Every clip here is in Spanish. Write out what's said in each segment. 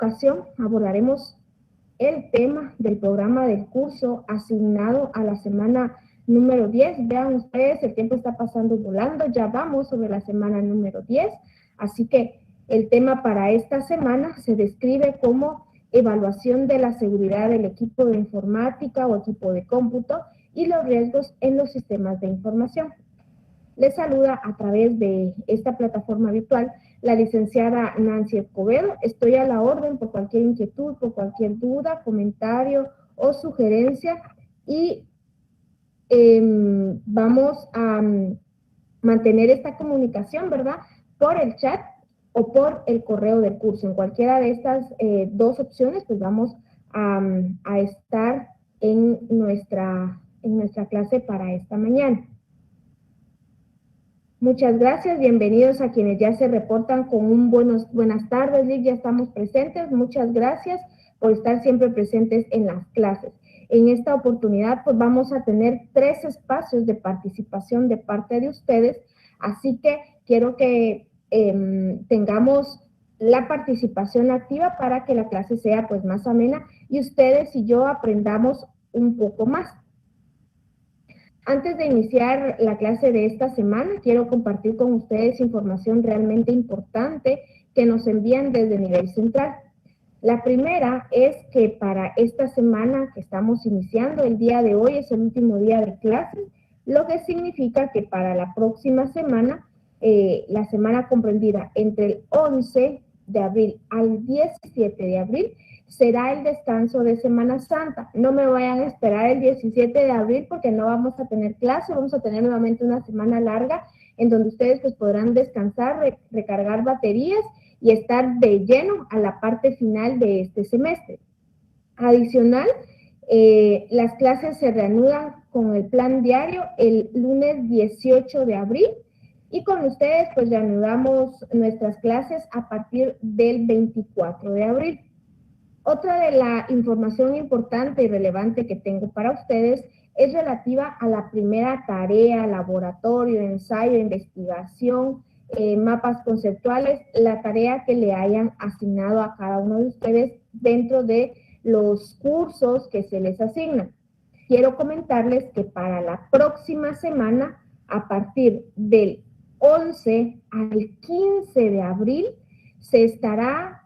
ocasión abordaremos el tema del programa del curso asignado a la semana número 10. Vean ustedes, el tiempo está pasando volando, ya vamos sobre la semana número 10, así que el tema para esta semana se describe como evaluación de la seguridad del equipo de informática o equipo de cómputo y los riesgos en los sistemas de información. Les saluda a través de esta plataforma virtual la licenciada Nancy Escobedo. Estoy a la orden por cualquier inquietud, por cualquier duda, comentario o sugerencia y vamos a mantener esta comunicación, ¿verdad? Por el chat o por el correo del curso. En cualquiera de estas dos opciones, pues vamos a estar en nuestra clase para esta mañana. Muchas gracias, bienvenidos a quienes ya se reportan con un buenas tardes, Lick, ya estamos presentes. Muchas gracias por estar siempre presentes en las clases. En esta oportunidad, pues vamos a tener 3 espacios de participación de parte de ustedes, así que quiero que tengamos la participación activa para que la clase sea pues más amena y ustedes y yo aprendamos un poco más. Antes de iniciar la clase de esta semana, quiero compartir con ustedes información realmente importante que nos envían desde Nivel Central. La primera es que para esta semana que estamos iniciando, el día de hoy es el último día de clases, lo que significa que para la próxima semana, la semana comprendida entre el 11 de abril al 17 de abril, será el descanso de Semana Santa. No me vayan a esperar el 17 de abril porque no vamos a tener clase, vamos a tener nuevamente una semana larga en donde ustedes pues podrán descansar, recargar baterías y estar de lleno a la parte final de este semestre. Adicional, las clases se reanudan con el plan diario el lunes 18 de abril y con ustedes pues reanudamos nuestras clases a partir del 24 de abril. Otra de la información importante y relevante que tengo para ustedes es relativa a la primera tarea, laboratorio, ensayo, investigación, mapas conceptuales, la tarea que le hayan asignado a cada uno de ustedes dentro de los cursos que se les asignan. Quiero comentarles que para la próxima semana, a partir del 11 al 15 de abril, se estará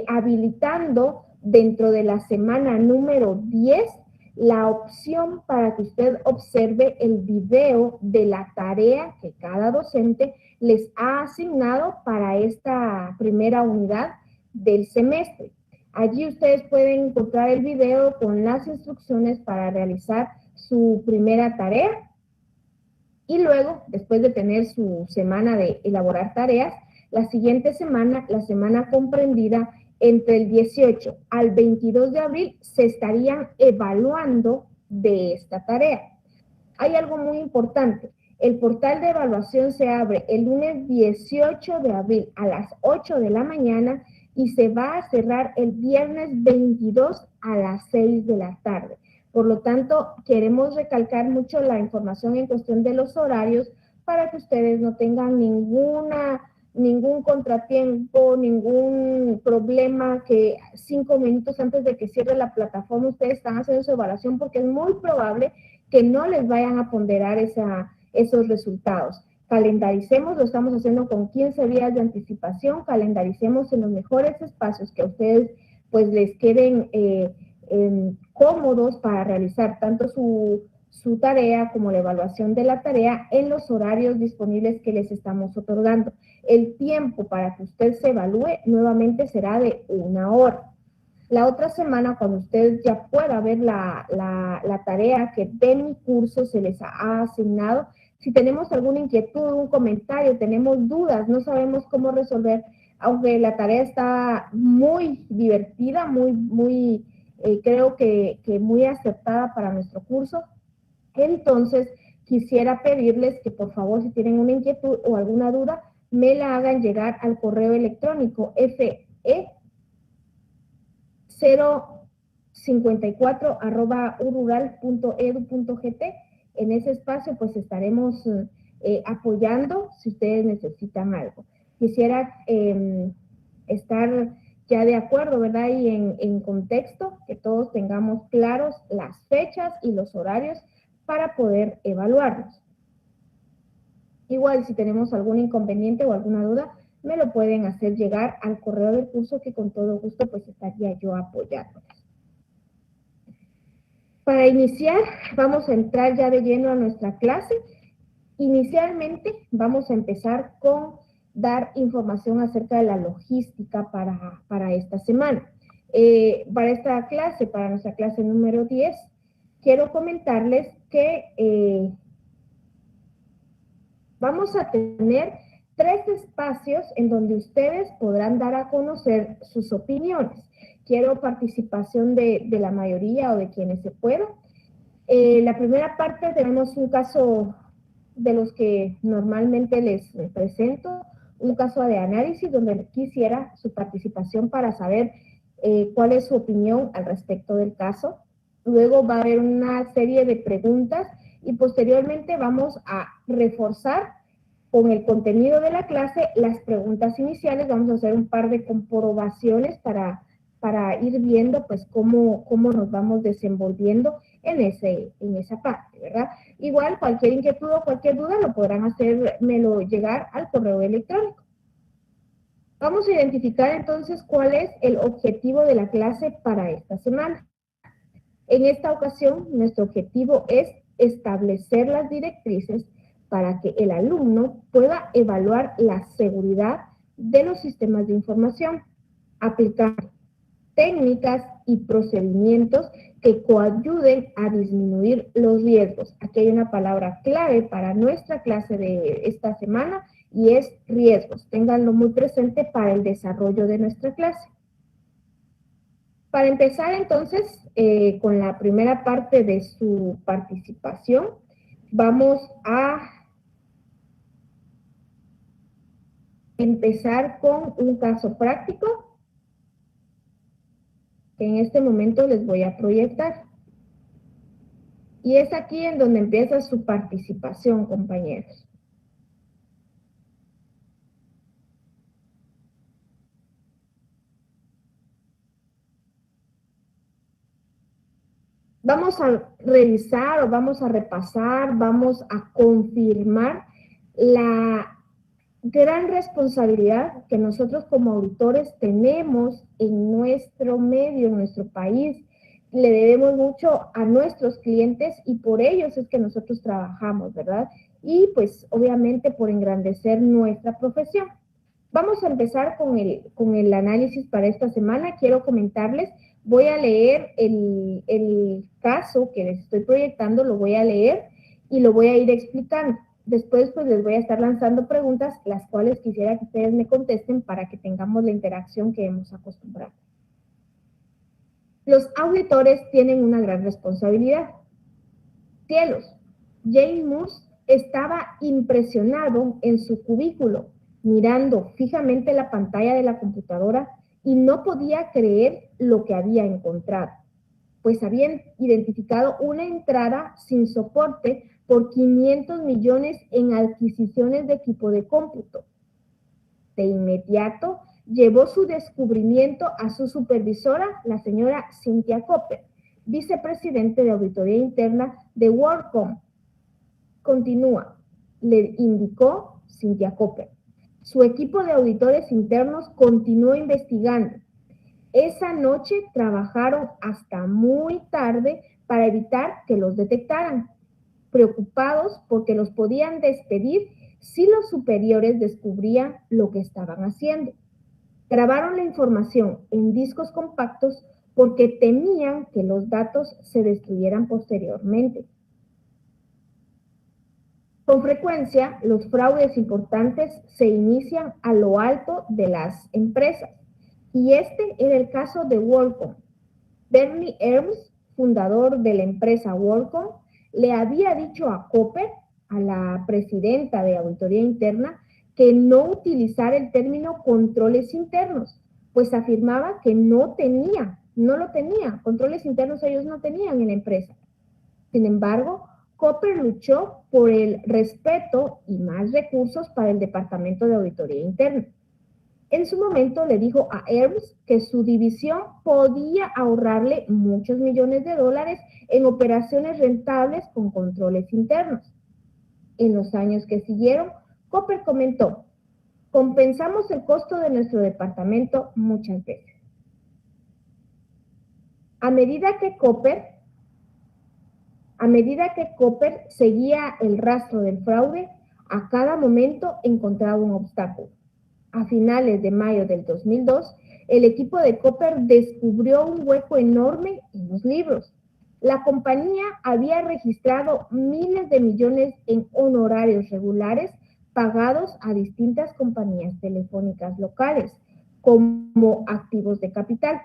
habilitando dentro de la semana número 10 la opción para que usted observe el video de la tarea que cada docente les ha asignado para esta primera unidad del semestre. Allí ustedes pueden encontrar el video con las instrucciones para realizar su primera tarea y luego, después de tener su semana de elaborar tareas, la siguiente semana, la semana comprendida entre el 18 al 22 de abril, se estarían evaluando de esta tarea. Hay algo muy importante. El portal de evaluación se abre el lunes 18 de abril a las 8 de la mañana y se va a cerrar el viernes 22 a las 6 de la tarde. Por lo tanto, queremos recalcar mucho la información en cuestión de los horarios para que ustedes no tengan ningún contratiempo, ningún problema que 5 minutos antes de que cierre la plataforma ustedes están haciendo su evaluación porque es muy probable que no les vayan a ponderar esos resultados. Calendaricemos, lo estamos haciendo con 15 días de anticipación, calendaricemos en los mejores espacios que a ustedes pues les queden cómodos para realizar tanto su tarea como la evaluación de la tarea en los horarios disponibles que les estamos otorgando. El tiempo para que usted se evalúe nuevamente será de 1 hora. La otra semana, cuando usted ya pueda ver la tarea que de mi curso se les ha asignado, si tenemos alguna inquietud, un comentario, tenemos dudas, no sabemos cómo resolver, aunque la tarea está muy divertida, creo que muy acertada para nuestro curso, entonces quisiera pedirles que por favor, si tienen una inquietud o alguna duda, me la hagan llegar al correo electrónico fe054@urural.edu.gt. En ese espacio pues estaremos apoyando si ustedes necesitan algo. Quisiera estar ya de acuerdo, ¿verdad? Y en contexto, que todos tengamos claros las fechas y los horarios para poder evaluarnos. Igual, si tenemos algún inconveniente o alguna duda, me lo pueden hacer llegar al correo del curso, que con todo gusto pues estaría yo apoyándoles. Para iniciar, vamos a entrar ya de lleno a nuestra clase. Inicialmente vamos a empezar con dar información acerca de la logística para esta semana. Para esta clase, para nuestra clase número 10, quiero comentarles que vamos a tener 3 espacios en donde ustedes podrán dar a conocer sus opiniones. Quiero participación de la mayoría o de quienes se puedan. La primera parte tenemos un caso de los que normalmente les presento, un caso de análisis donde quisiera su participación para saber cuál es su opinión al respecto del caso. Luego va a haber una serie de preguntas y posteriormente vamos a reforzar con el contenido de la clase las preguntas iniciales. Vamos a hacer un par de comprobaciones para ir viendo pues cómo nos vamos desenvolviendo en esa parte, ¿verdad? Igual cualquier inquietud o cualquier duda lo podrán hacérmelo llegar al correo electrónico. Vamos a identificar entonces cuál es el objetivo de la clase para esta semana. En esta ocasión, nuestro objetivo es establecer las directrices para que el alumno pueda evaluar la seguridad de los sistemas de información, aplicar técnicas y procedimientos que coayuden a disminuir los riesgos. Aquí hay una palabra clave para nuestra clase de esta semana y es riesgos. Ténganlo muy presente para el desarrollo de nuestra clase. Para empezar entonces con la primera parte de su participación, vamos a empezar con un caso práctico que en este momento les voy a proyectar. Y es aquí en donde empieza su participación, compañeros. Vamos a revisar o vamos a repasar, vamos a confirmar la gran responsabilidad que nosotros como auditores tenemos en nuestro medio, en nuestro país. Le debemos mucho a nuestros clientes y por ellos es que nosotros trabajamos, ¿verdad? Y pues obviamente por engrandecer nuestra profesión. Vamos a empezar con el análisis para esta semana. Quiero comentarles, voy a leer el caso que les estoy proyectando, lo voy a leer y lo voy a ir explicando. Después, pues, les voy a estar lanzando preguntas, las cuales quisiera que ustedes me contesten para que tengamos la interacción que hemos acostumbrado. Los auditores tienen una gran responsabilidad. Cielos, James Moose estaba impresionado en su cubículo, mirando fijamente la pantalla de la computadora y no podía creer lo que había encontrado, pues habían identificado una entrada sin soporte por 500 millones en adquisiciones de equipo de cómputo. De inmediato, llevó su descubrimiento a su supervisora, la señora Cynthia Copper, vicepresidente de auditoría interna de WorldCom. Continúa, le indicó Cynthia Copper. Su equipo de auditores internos continuó investigando. Esa noche trabajaron hasta muy tarde para evitar que los detectaran, preocupados porque los podían despedir si los superiores descubrían lo que estaban haciendo. Grabaron la información en discos compactos porque temían que los datos se destruyeran posteriormente. Con frecuencia, los fraudes importantes se inician a lo alto de las empresas, y este era el caso de WorldCom. Bernie Earls, fundador de la empresa WorldCom, le había dicho a Copper, a la presidenta de auditoría interna, que no utilizara el término controles internos, pues afirmaba que no lo tenía, controles internos ellos no tenían en la empresa. Sin embargo, Copper luchó por el respeto y más recursos para el Departamento de Auditoría Interna. En su momento le dijo a Hermes que su división podía ahorrarle muchos millones de dólares en operaciones rentables con controles internos. En los años que siguieron, Copper comentó: compensamos el costo de nuestro departamento muchas veces. A medida que Copper seguía el rastro del fraude, a cada momento encontraba un obstáculo. A finales de mayo del 2002, el equipo de Copper descubrió un hueco enorme en los libros. La compañía había registrado miles de millones en honorarios regulares pagados a distintas compañías telefónicas locales como activos de capital.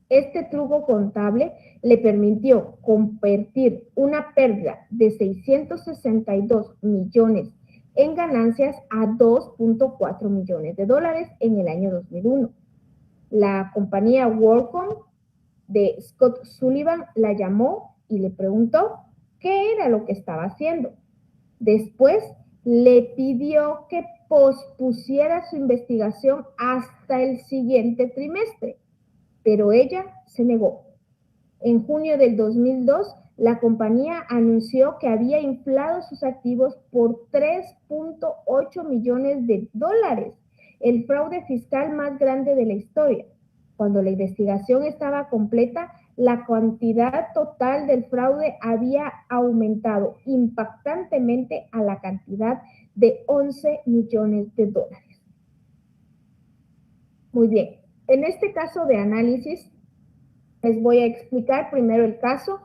Este truco contable le permitió convertir una pérdida de 662 millones en ganancias a 2.4 millones de dólares en el año 2001. La compañía WorldCom de Scott Sullivan la llamó y le preguntó qué era lo que estaba haciendo. Después le pidió que pospusiera su investigación hasta el siguiente trimestre, pero ella se negó. En junio del 2002, la compañía anunció que había inflado sus activos por 3.8 millones de dólares, el fraude fiscal más grande de la historia. Cuando la investigación estaba completa, la cantidad total del fraude había aumentado impactantemente a la cantidad de 11 millones de dólares. Muy bien, en este caso de análisis, les voy a explicar primero el caso,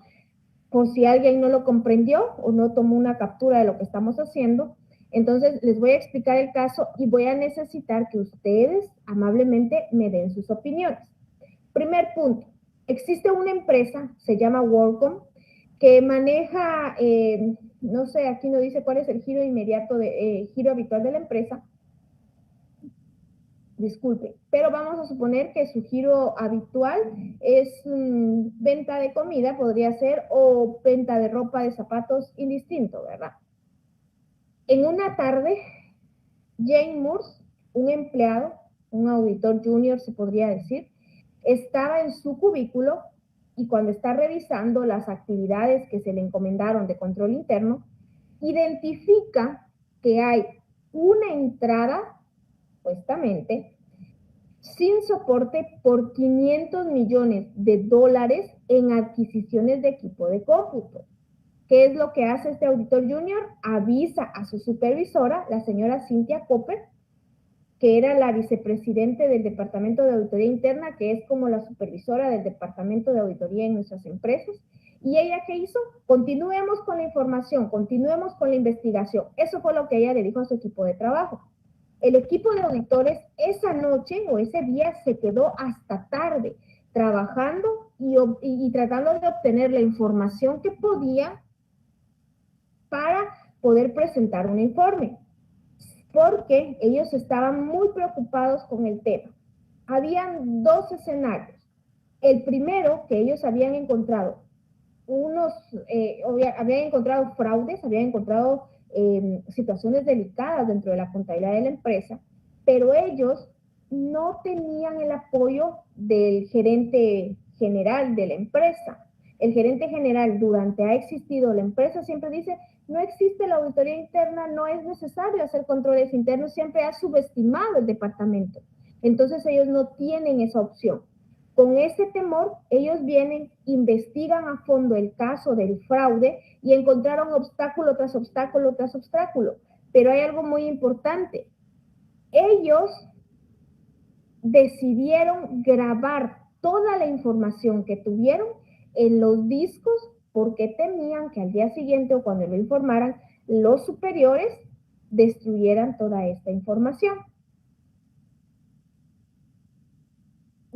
por si alguien no lo comprendió o no tomó una captura de lo que estamos haciendo. Entonces, les voy a explicar el caso y voy a necesitar que ustedes amablemente me den sus opiniones. Primer punto, existe una empresa, se llama WorldCom, que maneja, no sé, aquí no dice cuál es el giro inmediato, giro habitual de la empresa, disculpe, pero vamos a suponer que su giro habitual es venta de comida, podría ser, o venta de ropa, de zapatos, indistinto, ¿verdad? En una tarde, Jane Morse, un empleado, un auditor junior se podría decir, estaba en su cubículo y cuando está revisando las actividades que se le encomendaron de control interno, identifica que hay una entrada, supuestamente, sin soporte por 500 millones de dólares en adquisiciones de equipo de cómputo. ¿Qué es lo que hace este auditor junior? Avisa a su supervisora, la señora Cynthia Copper, que era la vicepresidente del Departamento de Auditoría Interna, que es como la supervisora del Departamento de Auditoría en nuestras empresas. ¿Y ella qué hizo? Continuemos con la información, continuemos con la investigación. Eso fue lo que ella le dijo a su equipo de trabajo. El equipo de auditores esa noche o ese día se quedó hasta tarde trabajando y tratando de obtener la información que podía para poder presentar un informe, porque ellos estaban muy preocupados con el tema. Habían dos escenarios. El primero, que ellos habían encontrado habían encontrado fraudes, habían encontrado situaciones delicadas dentro de la contabilidad de la empresa, pero ellos no tenían el apoyo del gerente general de la empresa. El gerente general, durante ha existido la empresa, siempre dice: no existe la auditoría interna, no es necesario hacer controles internos, siempre ha subestimado el departamento. Entonces ellos no tienen esa opción. Con ese temor, ellos vienen, investigan a fondo el caso del fraude y encontraron obstáculo tras obstáculo tras obstáculo. Pero hay algo muy importante. Ellos decidieron grabar toda la información que tuvieron en los discos porque temían que al día siguiente o cuando lo informaran, los superiores destruyeran toda esta información.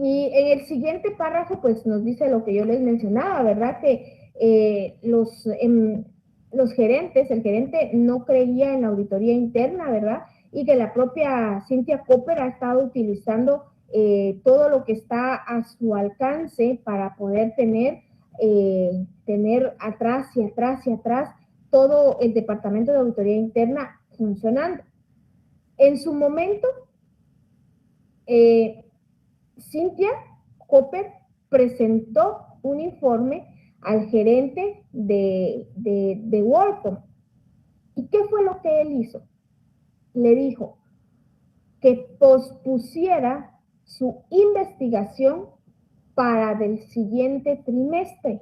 Y en el siguiente párrafo, pues nos dice lo que yo les mencionaba, ¿verdad? Que los gerentes, el gerente no creía en la auditoría interna, ¿verdad? Y que la propia Cynthia Copper ha estado utilizando todo lo que está a su alcance para poder tener atrás y atrás y atrás todo el departamento de auditoría interna funcionando. En su momento, Cynthia Cooper presentó un informe al gerente de WorldCom. ¿Y qué fue lo que él hizo? Le dijo que pospusiera su investigación para el siguiente trimestre,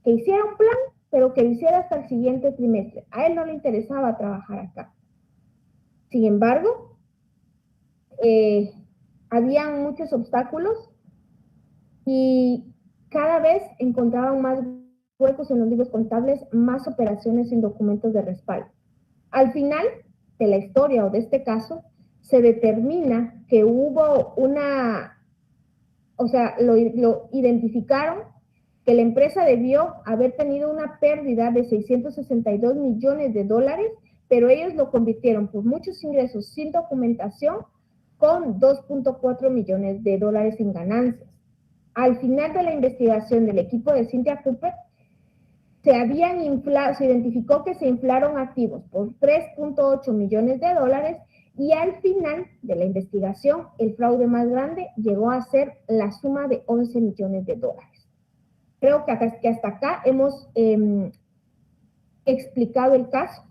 que hiciera un plan, pero que lo hiciera hasta el siguiente trimestre. A él no le interesaba trabajar acá. Sin embargo, habían muchos obstáculos y cada vez encontraban más huecos en los libros contables, más operaciones sin documentos de respaldo. Al final de la historia o de este caso, se determina que hubo lo identificaron que la empresa debió haber tenido una pérdida de 662 millones de dólares, pero ellos lo convirtieron por muchos ingresos sin documentación con 2.4 millones de dólares en ganancias. Al final de la investigación del equipo de Cynthia Cooper, se identificó que se inflaron activos por 3.8 millones de dólares y al final de la investigación, el fraude más grande llegó a ser la suma de 11 millones de dólares. Creo que hasta acá hemos explicado el caso.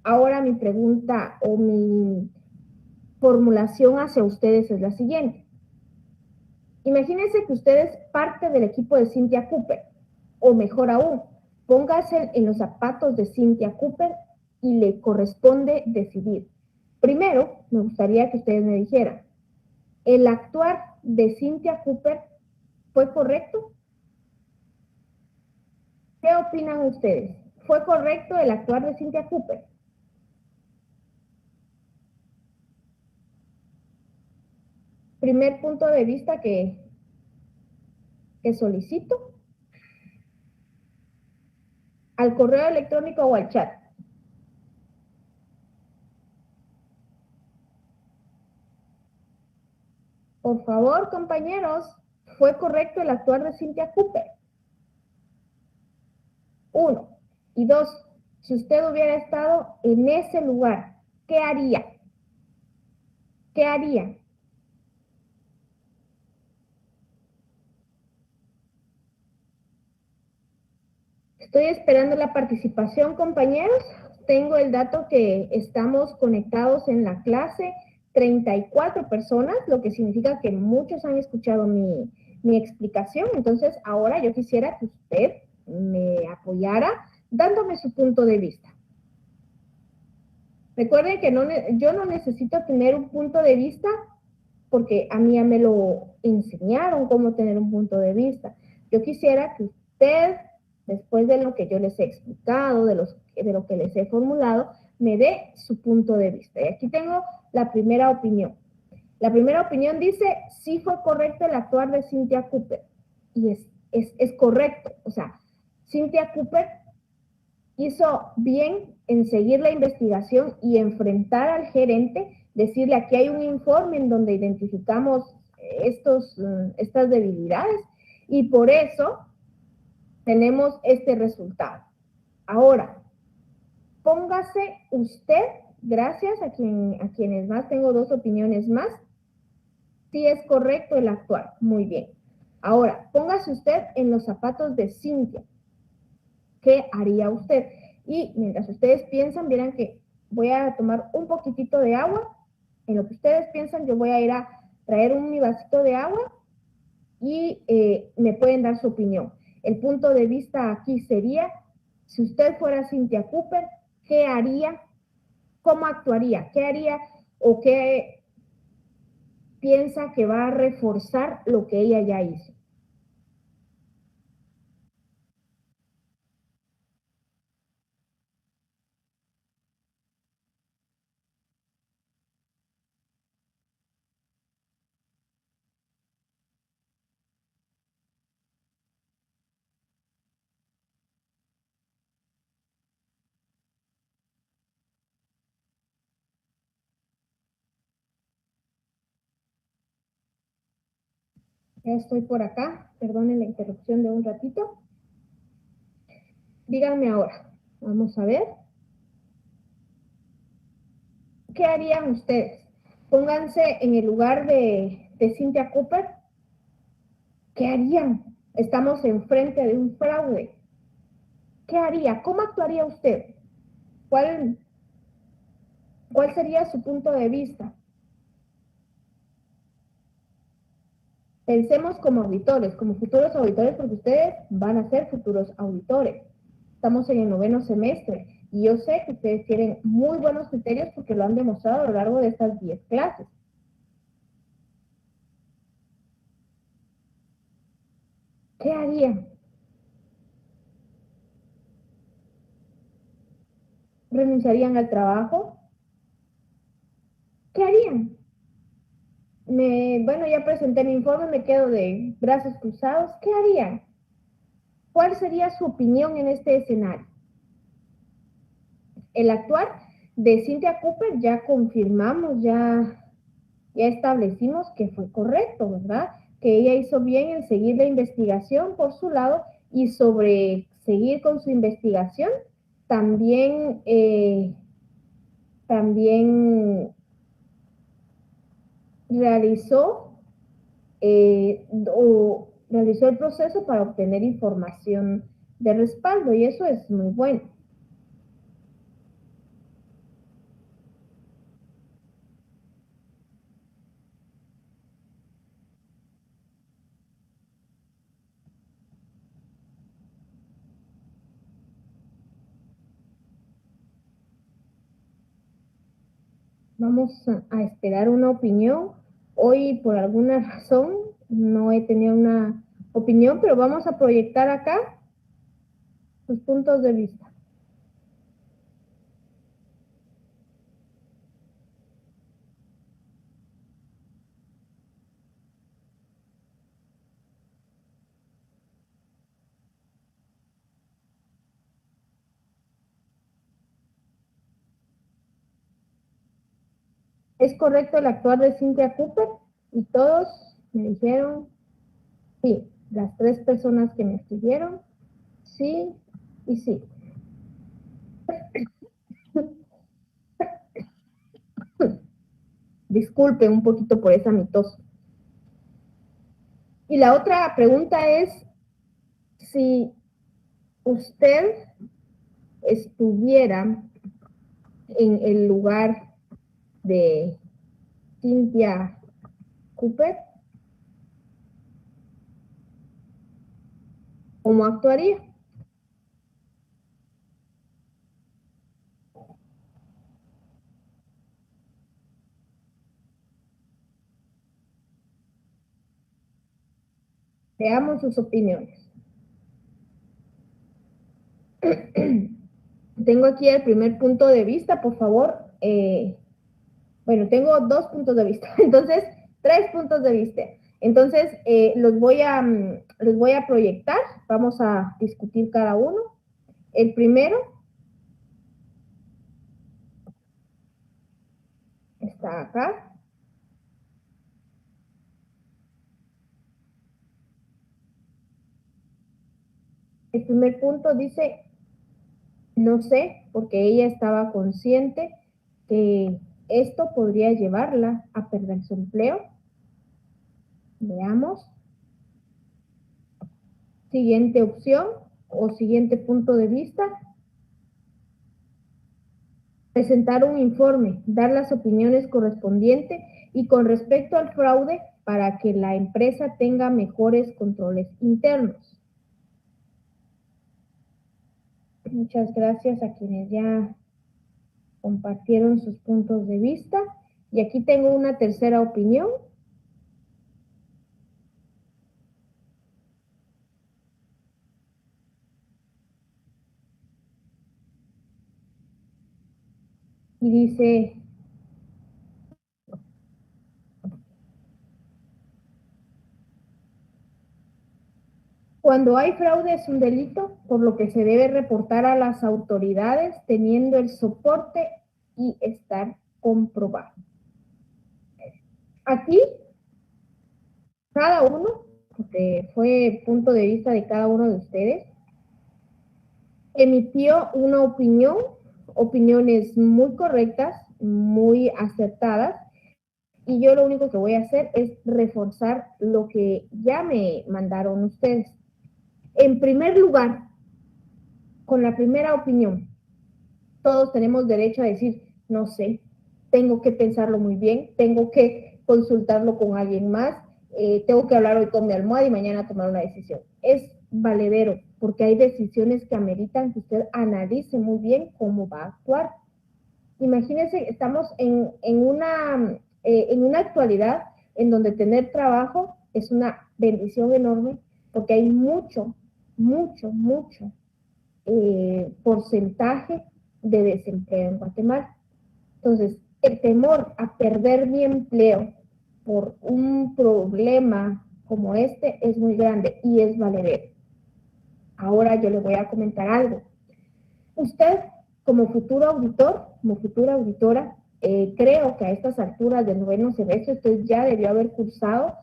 Ahora mi pregunta o mi formulación hacia ustedes es la siguiente. Imagínense que ustedes parte del equipo de Cynthia Cooper, o mejor aún, póngase en los zapatos de Cynthia Cooper y le corresponde decidir. Primero, me gustaría que ustedes me dijeran, ¿el actuar de Cynthia Cooper fue correcto? ¿Qué opinan ustedes? ¿Fue correcto el actuar de Cynthia Cooper? Primer punto de vista que solicito. ¿Al correo electrónico o al chat? Por favor, compañeros, ¿fue correcto el actuar de Cynthia Cooper? 1. Y 2, si usted hubiera estado en ese lugar, ¿qué haría? ¿Qué haría? Estoy esperando la participación, compañeros. Tengo el dato que estamos conectados en la clase 34 personas, lo que significa que muchos han escuchado mi explicación. Entonces, ahora yo quisiera que usted me apoyara dándome su punto de vista. Recuerden que yo no necesito tener un punto de vista porque a mí ya me lo enseñaron cómo tener un punto de vista. Yo quisiera que usted, después de lo que yo les he explicado, de lo que les he formulado, me dé su punto de vista. Y aquí tengo la primera opinión. La primera opinión dice, sí fue correcto el actuar de Cynthia Cooper. Y es correcto. O sea, Cynthia Cooper hizo bien en seguir la investigación y enfrentar al gerente, decirle aquí hay un informe en donde identificamos estas debilidades y por eso tenemos este resultado. Ahora, póngase usted, gracias a quienes más, tengo dos opiniones más, si es correcto el actuar, muy bien. Ahora, póngase usted en los zapatos de Cynthia. ¿Qué haría usted? Y mientras ustedes piensan, verán que voy a tomar un poquitito de agua. En lo que ustedes piensan, yo voy a ir a traer mi vasito de agua y me pueden dar su opinión. El punto de vista aquí sería, si usted fuera Cynthia Cooper, ¿qué haría? ¿Cómo actuaría? ¿Qué haría o qué piensa que va a reforzar lo que ella ya hizo? Ya estoy por acá, perdonen la interrupción de un ratito. Díganme ahora, vamos a ver. ¿Qué harían ustedes? Pónganse en el lugar de Cynthia Cooper. ¿Qué harían? Estamos enfrente de un fraude. ¿Qué haría? ¿Cómo actuaría usted? ¿Cuál sería su punto de vista? Pensemos como auditores, como futuros auditores, porque ustedes van a ser futuros auditores. Estamos en el 9º semestre y yo sé que ustedes tienen muy buenos criterios porque lo han demostrado a lo largo de estas 10 clases. ¿Qué harían? ¿Renunciarían al trabajo? ¿Qué harían? Bueno, ya presenté mi informe, me quedo de brazos cruzados. ¿Qué harían? ¿Cuál sería su opinión en este escenario? El actuar de Cynthia Cooper ya confirmamos, ya establecimos que fue correcto, ¿verdad? Que ella hizo bien en seguir la investigación por su lado y sobre seguir con su investigación, también, también realizó, realizó el proceso para obtener información de respaldo y eso es muy bueno. Vamos a esperar una opinión. Hoy, por alguna razón, no he tenido una opinión, pero vamos a proyectar acá sus puntos de vista. ¿Es correcto el actuar de Cynthia Cooper? Y todos me dijeron sí. Las 3 personas que me escribieron, sí y sí. Disculpe un poquito por esa mitos. Y la otra pregunta es, si usted estuviera en el lugar de Cynthia Cooper, ¿cómo actuaría? Veamos sus opiniones. Tengo aquí el primer punto de vista, por favor. Bueno, tengo 2 puntos de vista, entonces 3 puntos de vista. Entonces, los voy a proyectar, vamos a discutir cada uno. El primero está acá. El primer punto dice, no sé, porque ella estaba consciente que esto podría llevarla a perder su empleo. Veamos. Siguiente opción o siguiente punto de vista. Presentar un informe, dar las opiniones correspondientes y con respecto al fraude para que la empresa tenga mejores controles internos. Muchas gracias a quienes ya compartieron sus puntos de vista. Y aquí tengo una tercera opinión. Y dice, cuando hay fraude es un delito, por lo que se debe reportar a las autoridades teniendo el soporte y estar comprobado. Aquí, cada uno, porque fue punto de vista de cada uno de ustedes, emitió una opinión, opiniones muy correctas, muy acertadas, y yo lo único que voy a hacer es reforzar lo que ya me mandaron ustedes. En primer lugar, con la primera opinión, todos tenemos derecho a decir, no sé, tengo que pensarlo muy bien, tengo que consultarlo con alguien más, tengo que hablar hoy con mi almohada y mañana tomar una decisión. Es valedero, porque hay decisiones que ameritan que usted analice muy bien cómo va a actuar. Imagínense, estamos en una actualidad en donde tener trabajo es una bendición enorme, porque hay mucho, mucho, mucho porcentaje de desempleo en Guatemala. Entonces, el temor a perder mi empleo por un problema como este es muy grande y es valedero. Ahora yo le voy a comentar algo. Usted, como futuro auditor, como futura auditora, creo que a estas alturas del noveno semestre usted ya debió haber cursado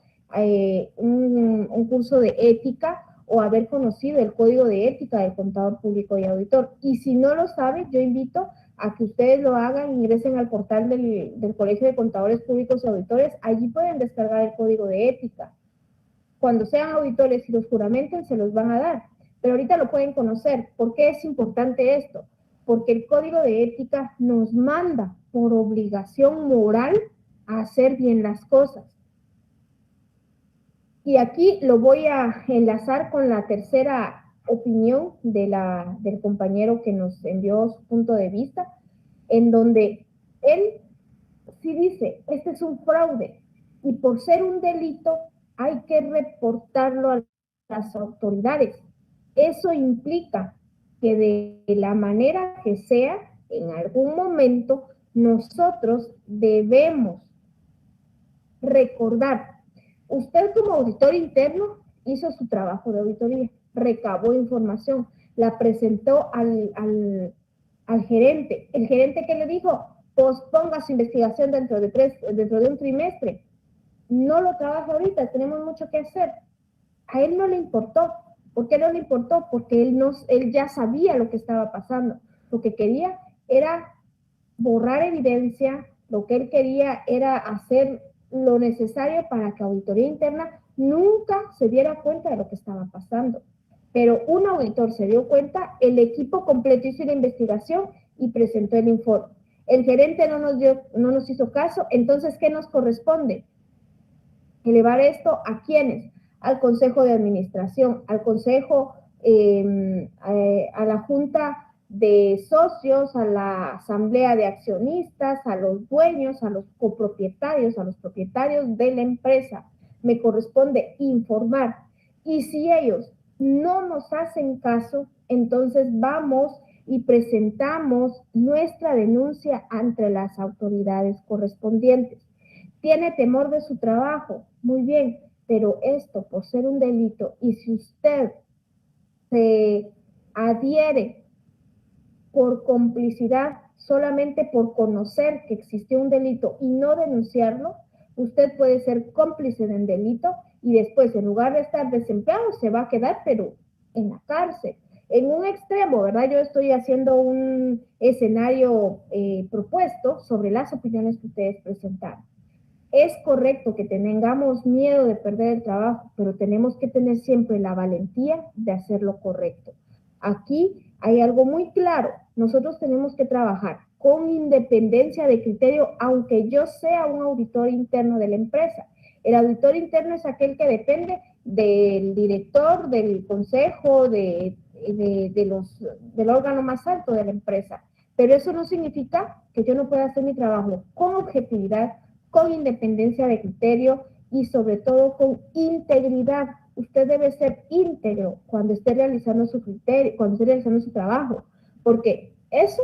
un curso de ética o haber conocido el código de ética del contador público y auditor. Y si no lo sabe, yo invito a que ustedes lo hagan, ingresen al portal del Colegio de Contadores Públicos y Auditores, allí pueden descargar el código de ética. Cuando sean auditores y los juramenten, se los van a dar. Pero ahorita lo pueden conocer. ¿Por qué es importante esto? Porque el código de ética nos manda por obligación moral a hacer bien las cosas. Y aquí lo voy a enlazar con la tercera opinión del compañero que nos envió su punto de vista, en donde él sí dice, este es un fraude, y por ser un delito hay que reportarlo a las autoridades. Eso implica que de la manera que sea, en algún momento, nosotros debemos recordar. Usted como auditor interno hizo su trabajo de auditoría, recabó información, la presentó al gerente. El gerente que le dijo, posponga su investigación dentro de un trimestre. No lo trabaja ahorita, tenemos mucho que hacer. A él no le importó. ¿Por qué no le importó? Porque él ya sabía lo que estaba pasando. Lo que quería era borrar evidencia, lo que él quería era hacer lo necesario para que auditoría interna nunca se diera cuenta de lo que estaba pasando. Pero un auditor se dio cuenta, el equipo completo hizo la investigación y presentó el informe. El gerente no nos hizo caso, entonces, ¿qué nos corresponde? Elevar esto a quiénes? Al Consejo de Administración, al Consejo, a la Junta de Socios, a la Asamblea de Accionistas, a los dueños, a los copropietarios, a los propietarios de la empresa. Me corresponde informar. Y si ellos no nos hacen caso, entonces vamos y presentamos nuestra denuncia ante las autoridades correspondientes. ¿Tiene temor de su trabajo? Muy bien, pero esto por ser un delito, y si usted se adhiere por complicidad, solamente por conocer que existió un delito y no denunciarlo, usted puede ser cómplice del delito y después, en lugar de estar desempleado, se va a quedar, pero en la cárcel. En un extremo, ¿verdad? Yo estoy haciendo un escenario propuesto sobre las opiniones que ustedes presentaron. Es correcto que tengamos miedo de perder el trabajo, pero tenemos que tener siempre la valentía de hacer lo correcto. Aquí hay algo muy claro. Nosotros tenemos que trabajar con independencia de criterio, aunque yo sea un auditor interno de la empresa. El auditor interno es aquel que depende del director, del consejo, del órgano más alto de la empresa. Pero eso no significa que yo no pueda hacer mi trabajo con objetividad, con independencia de criterio y sobre todo con integridad. Usted debe ser íntegro cuando esté realizando su criterio, cuando esté realizando su trabajo, porque eso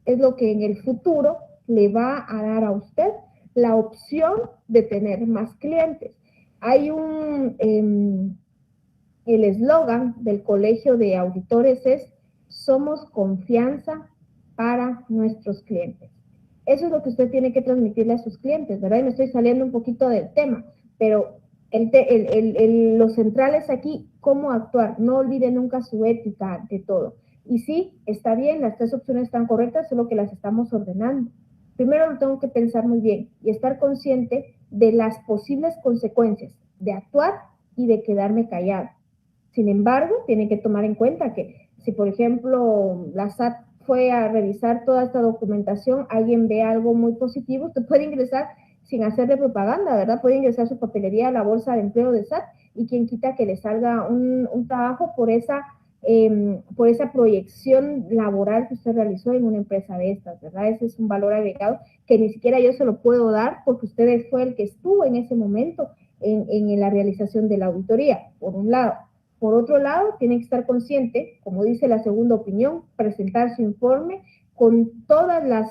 es lo que en el futuro le va a dar a usted la opción de tener más clientes. Hay el eslogan del Colegio de Auditores es, somos confianza para nuestros clientes. Eso es lo que usted tiene que transmitirle a sus clientes, ¿verdad? Y me estoy saliendo un poquito del tema, pero lo central es aquí cómo actuar. No olvide nunca su ética de todo. Y sí, está bien, las tres opciones están correctas, solo que las estamos ordenando. Primero lo tengo que pensar muy bien y estar consciente de las posibles consecuencias de actuar y de quedarme callado. Sin embargo, tienen que tomar en cuenta que si, por ejemplo, la SAT fue a revisar toda esta documentación, alguien ve algo muy positivo, usted puede ingresar sin hacerle propaganda, ¿verdad? Puede ingresar su papelería a la bolsa de empleo de SAT y quien quita que le salga un trabajo por esa proyección laboral que usted realizó en una empresa de estas, ¿verdad? Ese es un valor agregado que ni siquiera yo se lo puedo dar porque usted fue el que estuvo en ese momento en la realización de la auditoría, por un lado. Por otro lado, tiene que estar consciente, como dice la segunda opinión, presentar su informe con todas las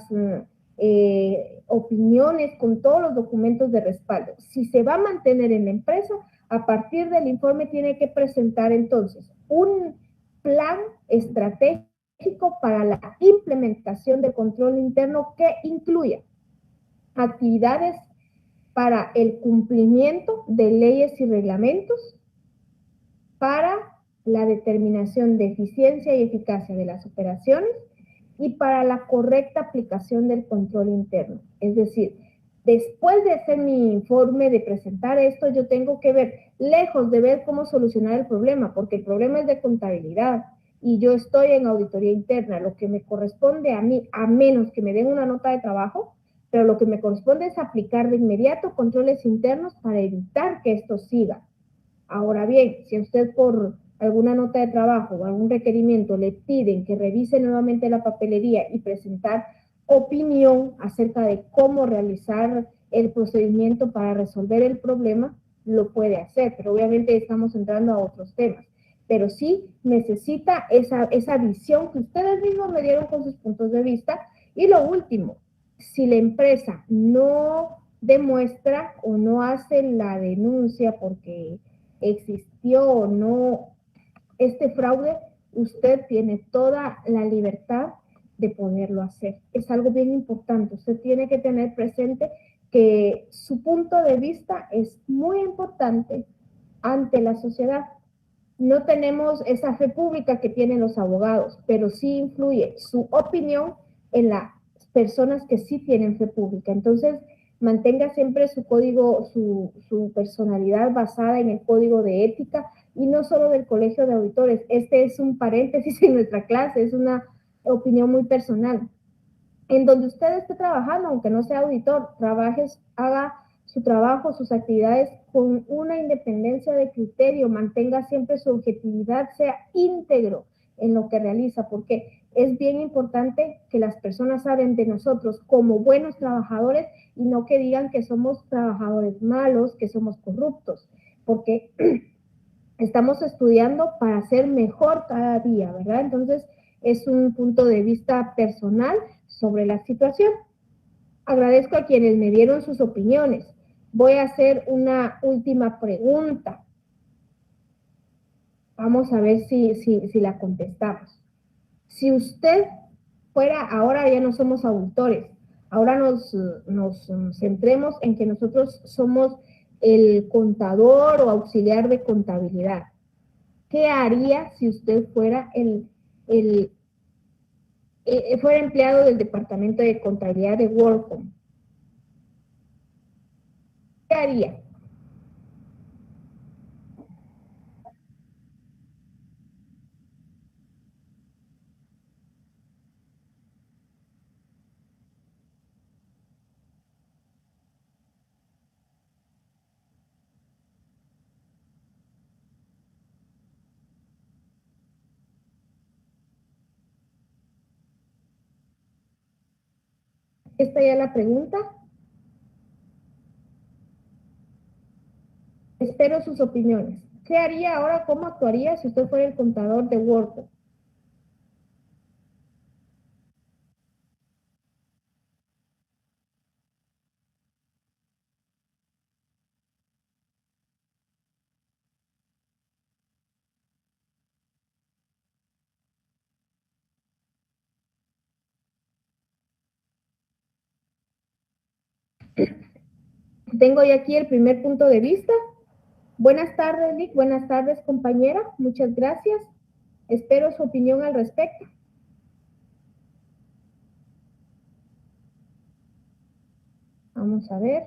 opiniones, con todos los documentos de respaldo. Si se va a mantener en la empresa, a partir del informe tiene que presentar entonces un plan estratégico para la implementación de control interno que incluya actividades para el cumplimiento de leyes y reglamentos, para la determinación de eficiencia y eficacia de las operaciones y para la correcta aplicación del control interno. Es decir, después de hacer mi informe, de presentar esto, yo tengo que ver, lejos de ver cómo solucionar el problema, porque el problema es de contabilidad y yo estoy en auditoría interna, lo que me corresponde a mí, a menos que me den una nota de trabajo, pero lo que me corresponde es aplicar de inmediato controles internos para evitar que esto siga. Ahora bien, si a usted por alguna nota de trabajo o algún requerimiento le piden que revise nuevamente la papelería y presentar opinión acerca de cómo realizar el procedimiento para resolver el problema, lo puede hacer, pero obviamente estamos entrando a otros temas. Pero sí necesita esa visión que ustedes mismos me dieron con sus puntos de vista. Y lo último, si la empresa no demuestra o no hace la denuncia porque existió o no este fraude, usted tiene toda la libertad de poderlo hacer. Es algo bien importante. Usted tiene que tener presente que su punto de vista es muy importante ante la sociedad. No tenemos esa fe pública que tienen los abogados, pero sí influye su opinión en las personas que sí tienen fe pública. Entonces, mantenga siempre su código, su personalidad basada en el código de ética y no solo del Colegio de Auditores. Este es un paréntesis en nuestra clase, es una opinión muy personal. En donde usted esté trabajando, aunque no sea auditor, haga su trabajo, sus actividades con una independencia de criterio, mantenga siempre su objetividad, sea íntegro en lo que realiza, porque es bien importante que las personas hablen de nosotros como buenos trabajadores y no que digan que somos trabajadores malos, que somos corruptos, porque estamos estudiando para ser mejor cada día, ¿verdad? Entonces, es un punto de vista personal sobre la situación. Agradezco a quienes me dieron sus opiniones. Voy a hacer una última pregunta. Vamos a ver si la contestamos. Si usted fuera, ahora ya no somos auditores, ahora nos centremos en que nosotros somos el contador o auxiliar de contabilidad. ¿Qué haría si usted fuera fuera empleado del departamento de contabilidad de WorldCom? ¿Qué haría? Esta ya la pregunta. Espero sus opiniones. ¿Qué haría ahora? ¿Cómo actuaría si usted fuera el contador de WorldCom? Tengo ya aquí el primer punto de vista. Buenas tardes, Lick. Buenas tardes, compañera. Muchas gracias. Espero su opinión al respecto. Vamos a ver.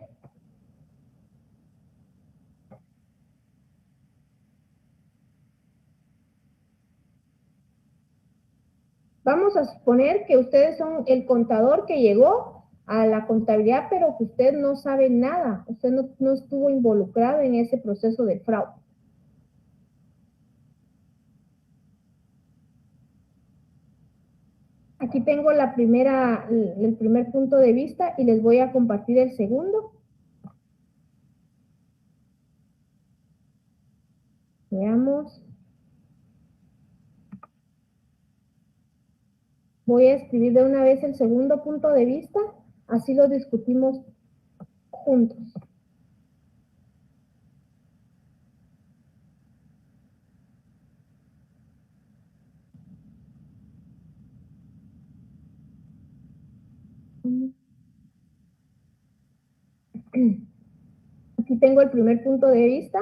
Vamos a suponer que ustedes son el contador que llegó a la contabilidad, pero que usted no sabe nada, usted no estuvo involucrado en ese proceso de fraude. Aquí tengo el primer punto de vista y les voy a compartir el segundo. Veamos. Voy a escribir de una vez el segundo punto de vista, así lo discutimos juntos. Aquí tengo el primer punto de vista.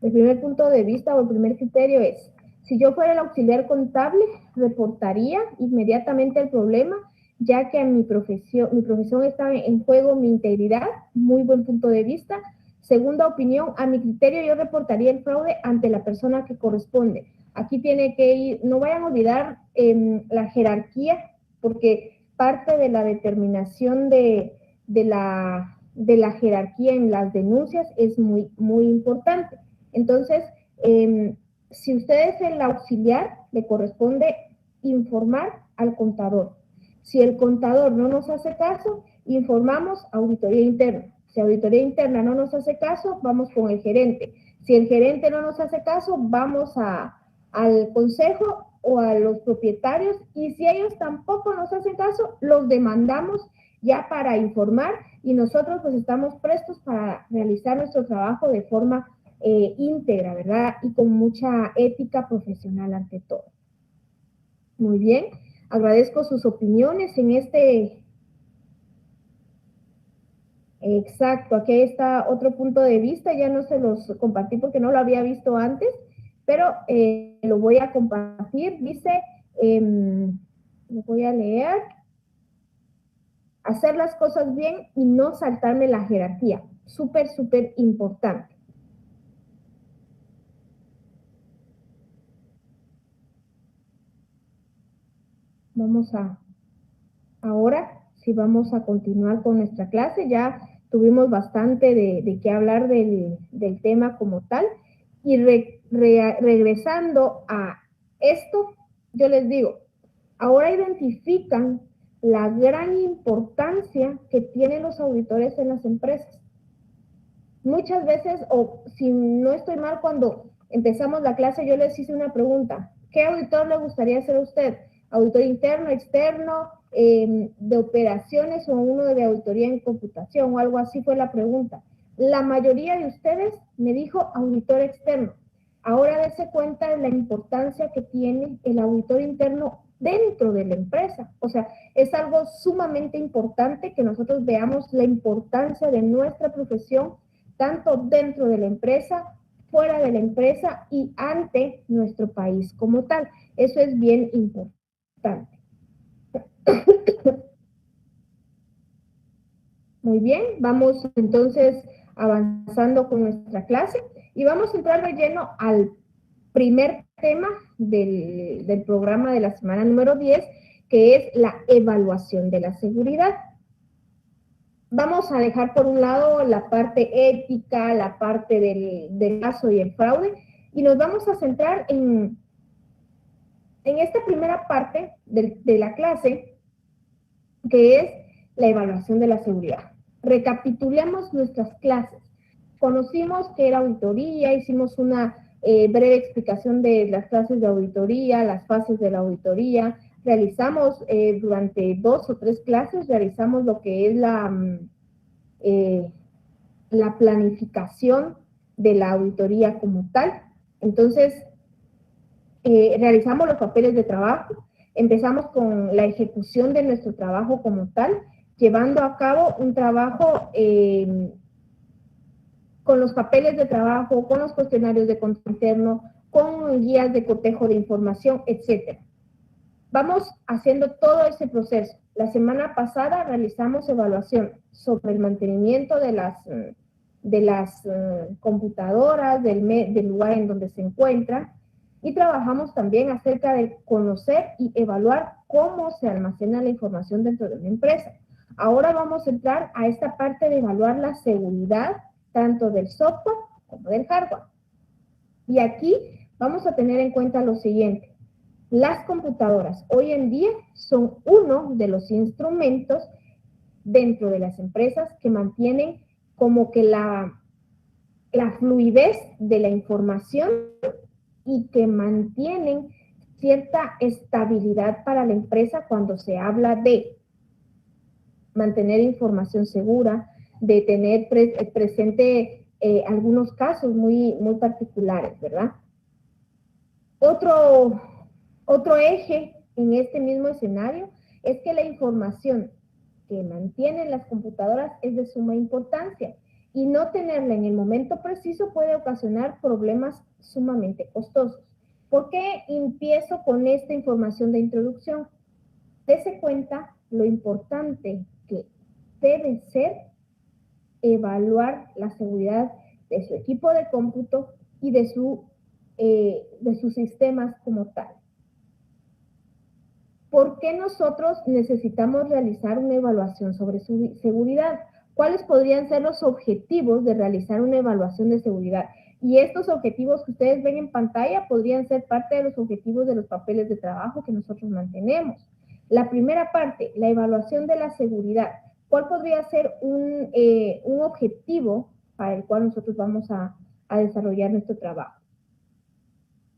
El primer punto de vista o el primer criterio es, si yo fuera el auxiliar contable, reportaría inmediatamente el problema, ya que en mi profesión está en juego mi integridad, muy buen punto de vista. Segunda opinión, a mi criterio yo reportaría el fraude ante la persona que corresponde. Aquí tiene que ir, no vayan a olvidar la jerarquía, porque parte de la determinación de la jerarquía en las denuncias es muy, muy importante. Entonces, si usted es el auxiliar, le corresponde informar al contador. Si el contador no nos hace caso, informamos a auditoría interna. Si auditoría interna no nos hace caso, vamos con el gerente. Si el gerente no nos hace caso, vamos al consejo o a los propietarios, y si ellos tampoco nos hacen caso, los demandamos ya para informar, y nosotros pues estamos prestos para realizar nuestro trabajo de forma íntegra, ¿verdad? Y con mucha ética profesional ante todo. Muy bien, agradezco sus opiniones en este. Exacto, aquí está otro punto de vista, ya no se los compartí porque no lo había visto antes, pero lo voy a compartir. Dice, lo voy a leer, hacer las cosas bien y no saltarme la jerarquía, súper, súper importante. Ahora sí vamos a continuar con nuestra clase. Ya tuvimos bastante de qué hablar del tema como tal. Y regresando a esto, yo les digo, ahora identifican la gran importancia que tienen los auditores en las empresas. Muchas veces, o si no estoy mal, cuando empezamos la clase, yo les hice una pregunta. ¿Qué auditor le gustaría ser a usted? ¿Auditor interno, externo, de operaciones o uno de auditoría en computación o algo así? Fue la pregunta. La mayoría de ustedes me dijo auditor externo. Ahora dése cuenta de la importancia que tiene el auditor interno dentro de la empresa. O sea, es algo sumamente importante que nosotros veamos la importancia de nuestra profesión, tanto dentro de la empresa, fuera de la empresa y ante nuestro país como tal. Eso es bien importante. Muy bien, vamos entonces avanzando con nuestra clase y vamos a entrar de lleno al primer tema del programa de la semana número 10, que es la evaluación de la seguridad. Vamos a dejar por un lado la parte ética, la parte del caso y el fraude, y nos vamos a centrar en esta primera parte de la clase, que es la evaluación de la seguridad. Recapitulemos nuestras clases. Conocimos qué era auditoría, hicimos una breve explicación de las clases de auditoría, las fases de la auditoría, realizamos durante 2 o 3 clases, realizamos lo que es la planificación de la auditoría como tal. Entonces, realizamos los papeles de trabajo, empezamos con la ejecución de nuestro trabajo como tal, llevando a cabo un trabajo con los papeles de trabajo, con los cuestionarios de control interno, con guías de cotejo de información, etc. Vamos haciendo todo ese proceso. La semana pasada realizamos evaluación sobre el mantenimiento de las computadoras, del lugar en donde se encuentran. Y trabajamos también acerca de conocer y evaluar cómo se almacena la información dentro de una empresa. Ahora vamos a entrar a esta parte de evaluar la seguridad tanto del software como del hardware. Y aquí vamos a tener en cuenta lo siguiente. Las computadoras hoy en día son uno de los instrumentos dentro de las empresas que mantienen como que la fluidez de la información y que mantienen cierta estabilidad para la empresa cuando se habla de mantener información segura, de tener presente algunos casos muy particulares, ¿verdad? Otro eje en este mismo escenario es que la información que mantienen las computadoras es de suma importancia y no tenerla en el momento preciso puede ocasionar problemas sumamente costosos. ¿Por qué empiezo con esta información de introducción? Dese cuenta lo importante que debe ser evaluar la seguridad de su equipo de cómputo y de sus sistemas como tal. ¿Por qué nosotros necesitamos realizar una evaluación sobre su seguridad? ¿Cuáles podrían ser los objetivos de realizar una evaluación de seguridad? Y estos objetivos que ustedes ven en pantalla podrían ser parte de los objetivos de los papeles de trabajo que nosotros mantenemos. La primera parte, la evaluación de la seguridad. ¿Cuál podría ser un objetivo para el cual nosotros vamos a desarrollar nuestro trabajo?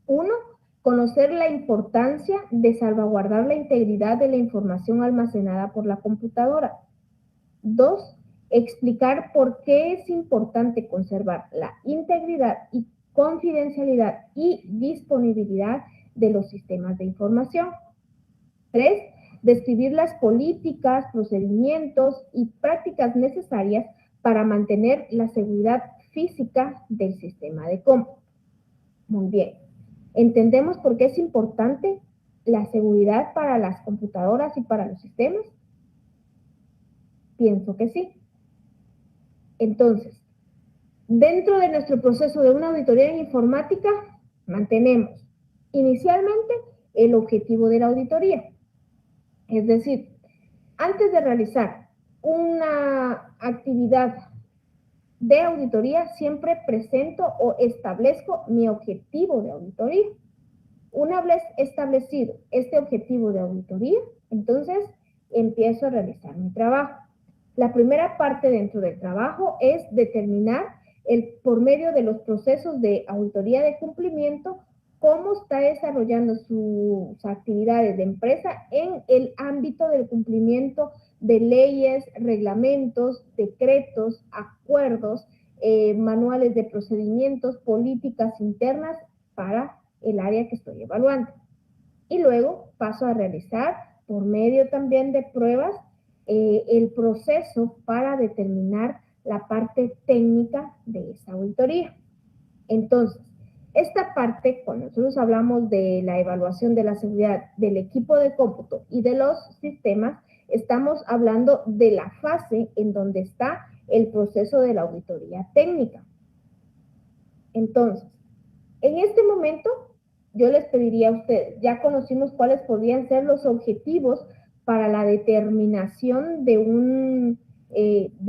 Uno, conocer la importancia de salvaguardar la integridad de la información almacenada por la computadora. Dos, explicar por qué es importante conservar la integridad y confidencialidad y disponibilidad de los sistemas de información. Tres, describir las políticas, procedimientos y prácticas necesarias para mantener la seguridad física del sistema de cómputo. Muy bien. ¿Entendemos por qué es importante la seguridad para las computadoras y para los sistemas? Pienso que sí. Entonces, dentro de nuestro proceso de una auditoría en informática, mantenemos inicialmente el objetivo de la auditoría. Es decir, antes de realizar una actividad de auditoría, siempre presento o establezco mi objetivo de auditoría. Una vez establecido este objetivo de auditoría, entonces empiezo a realizar mi trabajo. La primera parte dentro del trabajo es determinar por medio de los procesos de auditoría de cumplimiento cómo está desarrollando sus actividades de empresa en el ámbito del cumplimiento de leyes, reglamentos, decretos, acuerdos, manuales de procedimientos, políticas internas para el área que estoy evaluando. Y luego paso a realizar por medio también de pruebas el proceso para determinar la parte técnica de esa auditoría. Entonces, esta parte, cuando nosotros hablamos de la evaluación de la seguridad del equipo de cómputo y de los sistemas, estamos hablando de la fase en donde está el proceso de la auditoría técnica. Entonces, en este momento, yo les pediría a ustedes, ya conocimos cuáles podrían ser los objetivos para la determinación de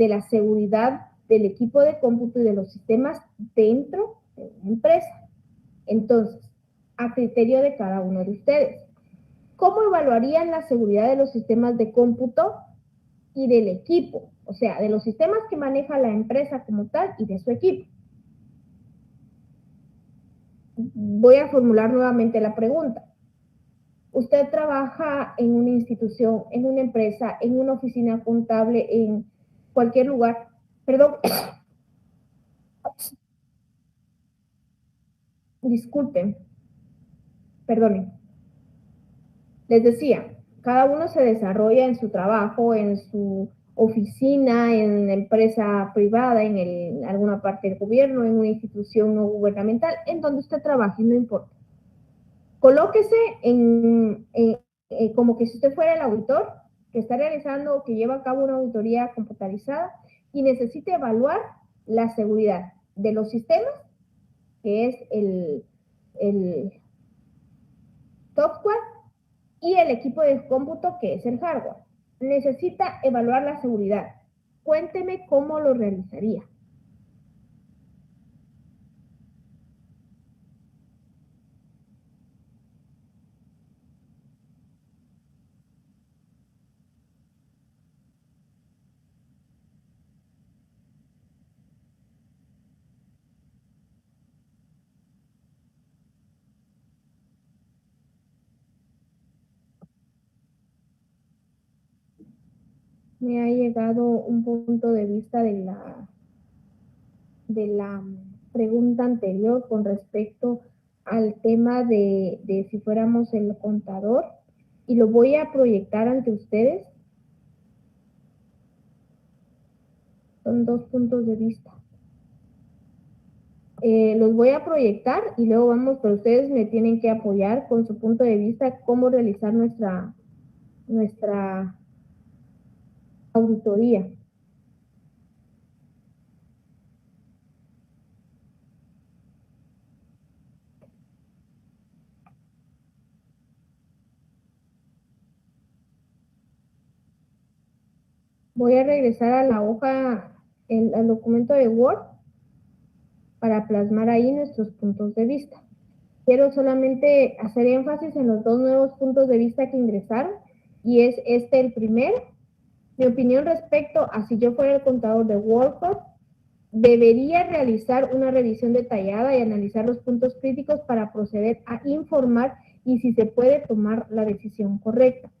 la seguridad del equipo de cómputo y de los sistemas dentro de una empresa. Entonces, a criterio de cada uno de ustedes, ¿cómo evaluarían la seguridad de los sistemas de cómputo y del equipo? O sea, de los sistemas que maneja la empresa como tal y de su equipo. Voy a formular nuevamente la pregunta. Usted trabaja en una institución, en una empresa, en una oficina contable, en cualquier lugar. Perdón. Disculpen. Perdonen. Les decía, cada uno se desarrolla en su trabajo, en su oficina, en la empresa privada, en alguna parte del gobierno, en una institución no gubernamental, en donde usted trabaje, no importa. Colóquese como que si usted fuera el auditor que está realizando o que lleva a cabo una auditoría computarizada y necesite evaluar la seguridad de los sistemas, que es software, y el equipo de cómputo, que es el hardware. Necesita evaluar la seguridad. Cuénteme cómo lo realizaría. Me ha llegado un punto de vista de la pregunta anterior con respecto al tema de si fuéramos el contador, y lo voy a proyectar ante ustedes. Son dos puntos de vista. Los voy a proyectar y luego vamos, pero ustedes me tienen que apoyar con su punto de vista cómo realizar nuestra auditoría. Voy a regresar a la hoja, al documento de Word, para plasmar ahí nuestros puntos de vista. Quiero solamente hacer énfasis en los dos nuevos puntos de vista que ingresaron, y es este el primero. Mi opinión respecto a si yo fuera el contador de WorldCorp, debería realizar una revisión detallada y analizar los puntos críticos para proceder a informar y si se puede tomar la decisión correcta.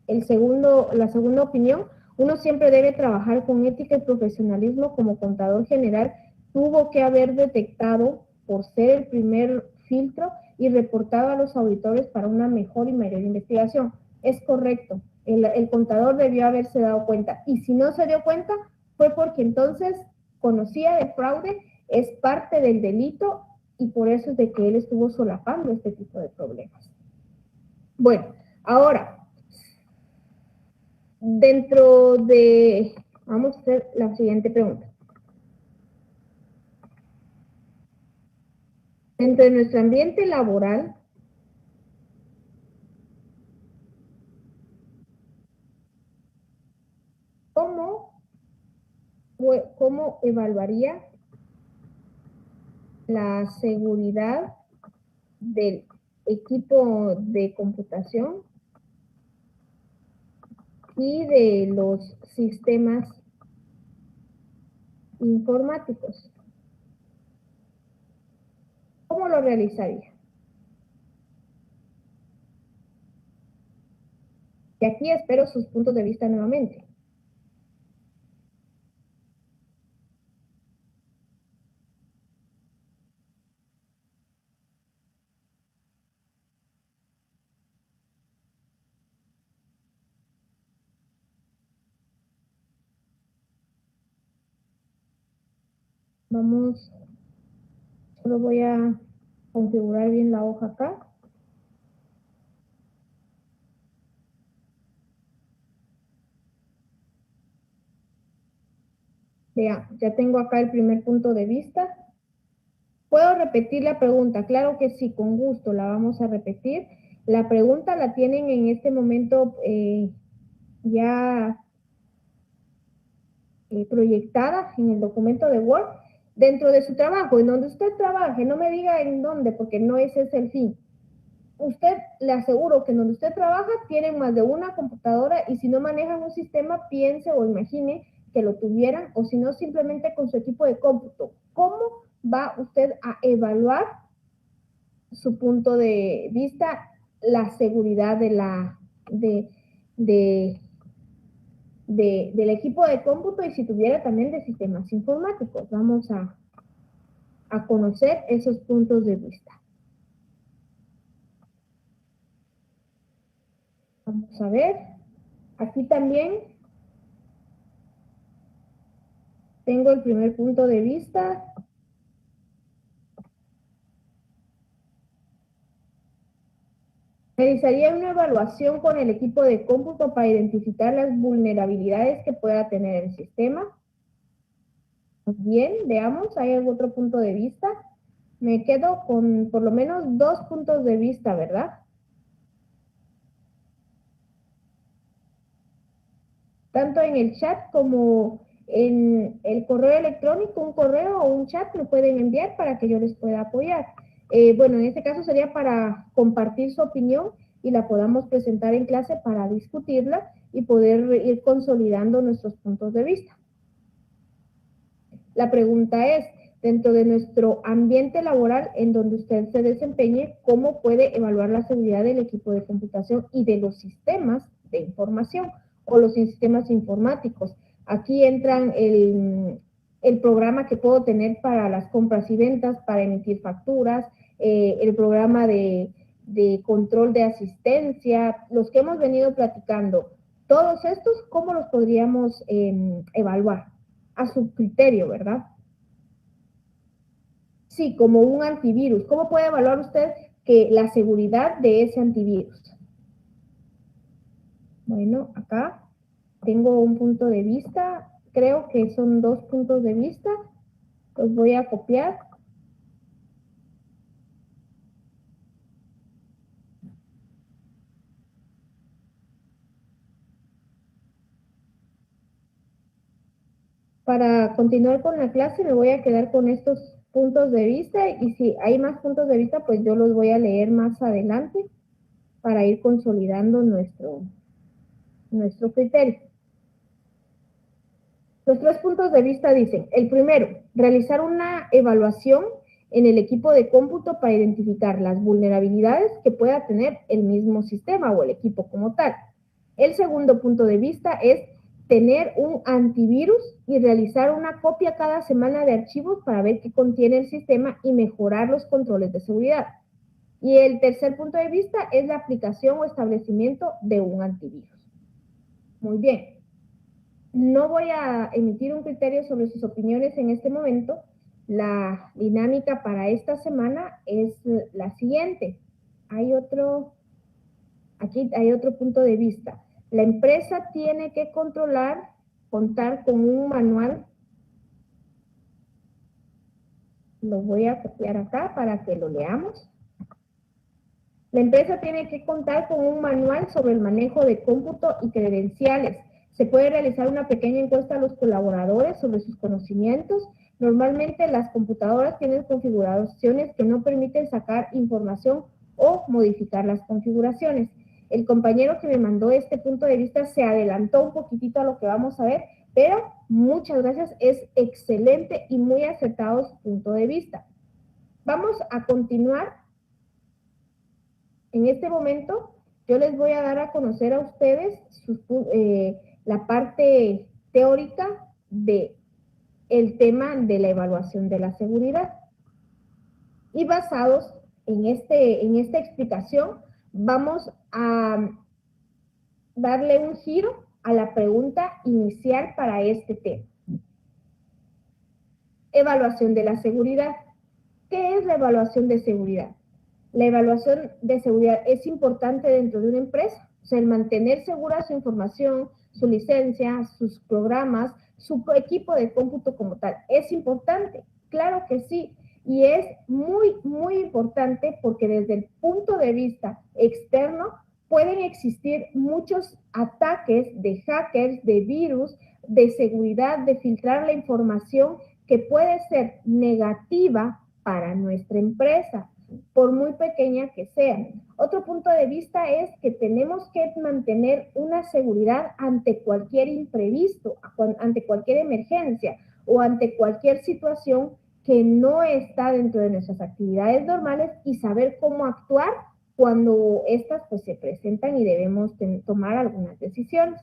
La segunda opinión, uno siempre debe trabajar con ética y profesionalismo. Como contador general, tuvo que haber detectado por ser el primer filtro y reportado a los auditores para una mejor y mayor investigación. Es correcto, el contador debió haberse dado cuenta, y si no se dio cuenta fue porque entonces conocía de fraude, es parte del delito, y por eso es de que él estuvo solapando este tipo de problemas. Bueno, ahora, vamos a hacer la siguiente pregunta. Dentro de nuestro ambiente laboral, ¿cómo evaluaría la seguridad del equipo de computación y de los sistemas informáticos? ¿Cómo lo realizaría? Y aquí espero sus puntos de vista nuevamente. Solo voy a configurar bien la hoja acá. Vea, ya tengo acá el primer punto de vista. ¿Puedo repetir la pregunta? Claro que sí, con gusto la vamos a repetir. La pregunta la tienen en este momento ya proyectada en el documento de Word, dentro de su trabajo, en donde usted trabaje. No me diga en dónde, porque no ese es el fin. Usted, le aseguro que en donde usted trabaja tienen más de una computadora, y si no manejan un sistema, piense o imagine que lo tuvieran, o si no, simplemente con su equipo de cómputo. ¿Cómo va usted a evaluar su punto de vista, la seguridad del equipo de cómputo, y si tuviera también de sistemas informáticos? Vamos a conocer esos puntos de vista. Vamos a ver. Aquí también tengo el primer punto de vista. Realizaría una evaluación con el equipo de cómputo para identificar las vulnerabilidades que pueda tener el sistema. Bien, veamos, ¿hay algún otro punto de vista? Me quedo con por lo menos dos puntos de vista, ¿verdad? tanto en el chat como en el correo electrónico, un correo o un chat me pueden enviar para que yo les pueda apoyar. Bueno, en este caso sería para compartir su opinión y la podamos presentar en clase para discutirla y poder ir consolidando nuestros puntos de vista. La pregunta es, dentro de nuestro ambiente laboral en donde usted se desempeñe, ¿cómo puede evaluar la seguridad del equipo de computación y de los sistemas de información o los sistemas informáticos? Aquí entran el programa que puedo tener para las compras y ventas, para emitir facturas, el programa de control de asistencia, los que hemos venido platicando. Todos estos, ¿cómo los podríamos evaluar? A su criterio, ¿verdad? Sí, como un antivirus. ¿Cómo puede evaluar usted que la seguridad de ese antivirus? Bueno, acá tengo un punto de vista. Creo que son dos puntos de vista. Los voy a copiar. Para continuar con la clase me voy a quedar con estos puntos de vista y si hay más puntos de vista, pues yo los voy a leer más adelante para ir consolidando nuestro criterio. Los tres puntos de vista dicen, el primero, realizar una evaluación en el equipo de cómputo para identificar las vulnerabilidades que pueda tener el mismo sistema o el equipo como tal. El segundo punto de vista es tener un antivirus y realizar una copia cada semana de archivos para ver qué contiene el sistema y mejorar los controles de seguridad. Y el tercer punto de vista es la aplicación o establecimiento de un antivirus. Muy bien. No voy a emitir un criterio sobre sus opiniones en este momento. La dinámica para esta semana es la siguiente. Aquí hay otro punto de vista. La empresa tiene que contar con un manual. Lo voy a copiar acá para que lo leamos. La empresa tiene que contar con un manual sobre el manejo de cómputo y credenciales. Se puede realizar una pequeña encuesta a los colaboradores sobre sus conocimientos. Normalmente las computadoras tienen configuraciones que no permiten sacar información o modificar las configuraciones. El compañero que me mandó este punto de vista se adelantó un poquitito a lo que vamos a ver, pero muchas gracias, es excelente y muy acertado su punto de vista. Vamos a continuar. En este momento, yo les voy a dar a conocer a ustedes la parte teórica del tema de la evaluación de la seguridad. Y basados en esta explicación, vamos a darle un giro a la pregunta inicial para este tema. Evaluación de la seguridad. ¿Qué es la evaluación de seguridad? La evaluación de seguridad es importante dentro de una empresa, o sea, el mantener segura su información, su licencia, sus programas, su equipo de cómputo como tal. ¿Es importante? Claro que sí, y es muy, muy importante porque desde el punto de vista externo pueden existir muchos ataques de hackers, de virus, de seguridad, de filtrar la información que puede ser negativa para nuestra empresa, por muy pequeña que sea. Otro punto de vista es que tenemos que mantener una seguridad ante cualquier imprevisto, ante cualquier emergencia o ante cualquier situación que no está dentro de nuestras actividades normales y saber cómo actuar cuando estas pues se presentan y debemos tomar algunas decisiones.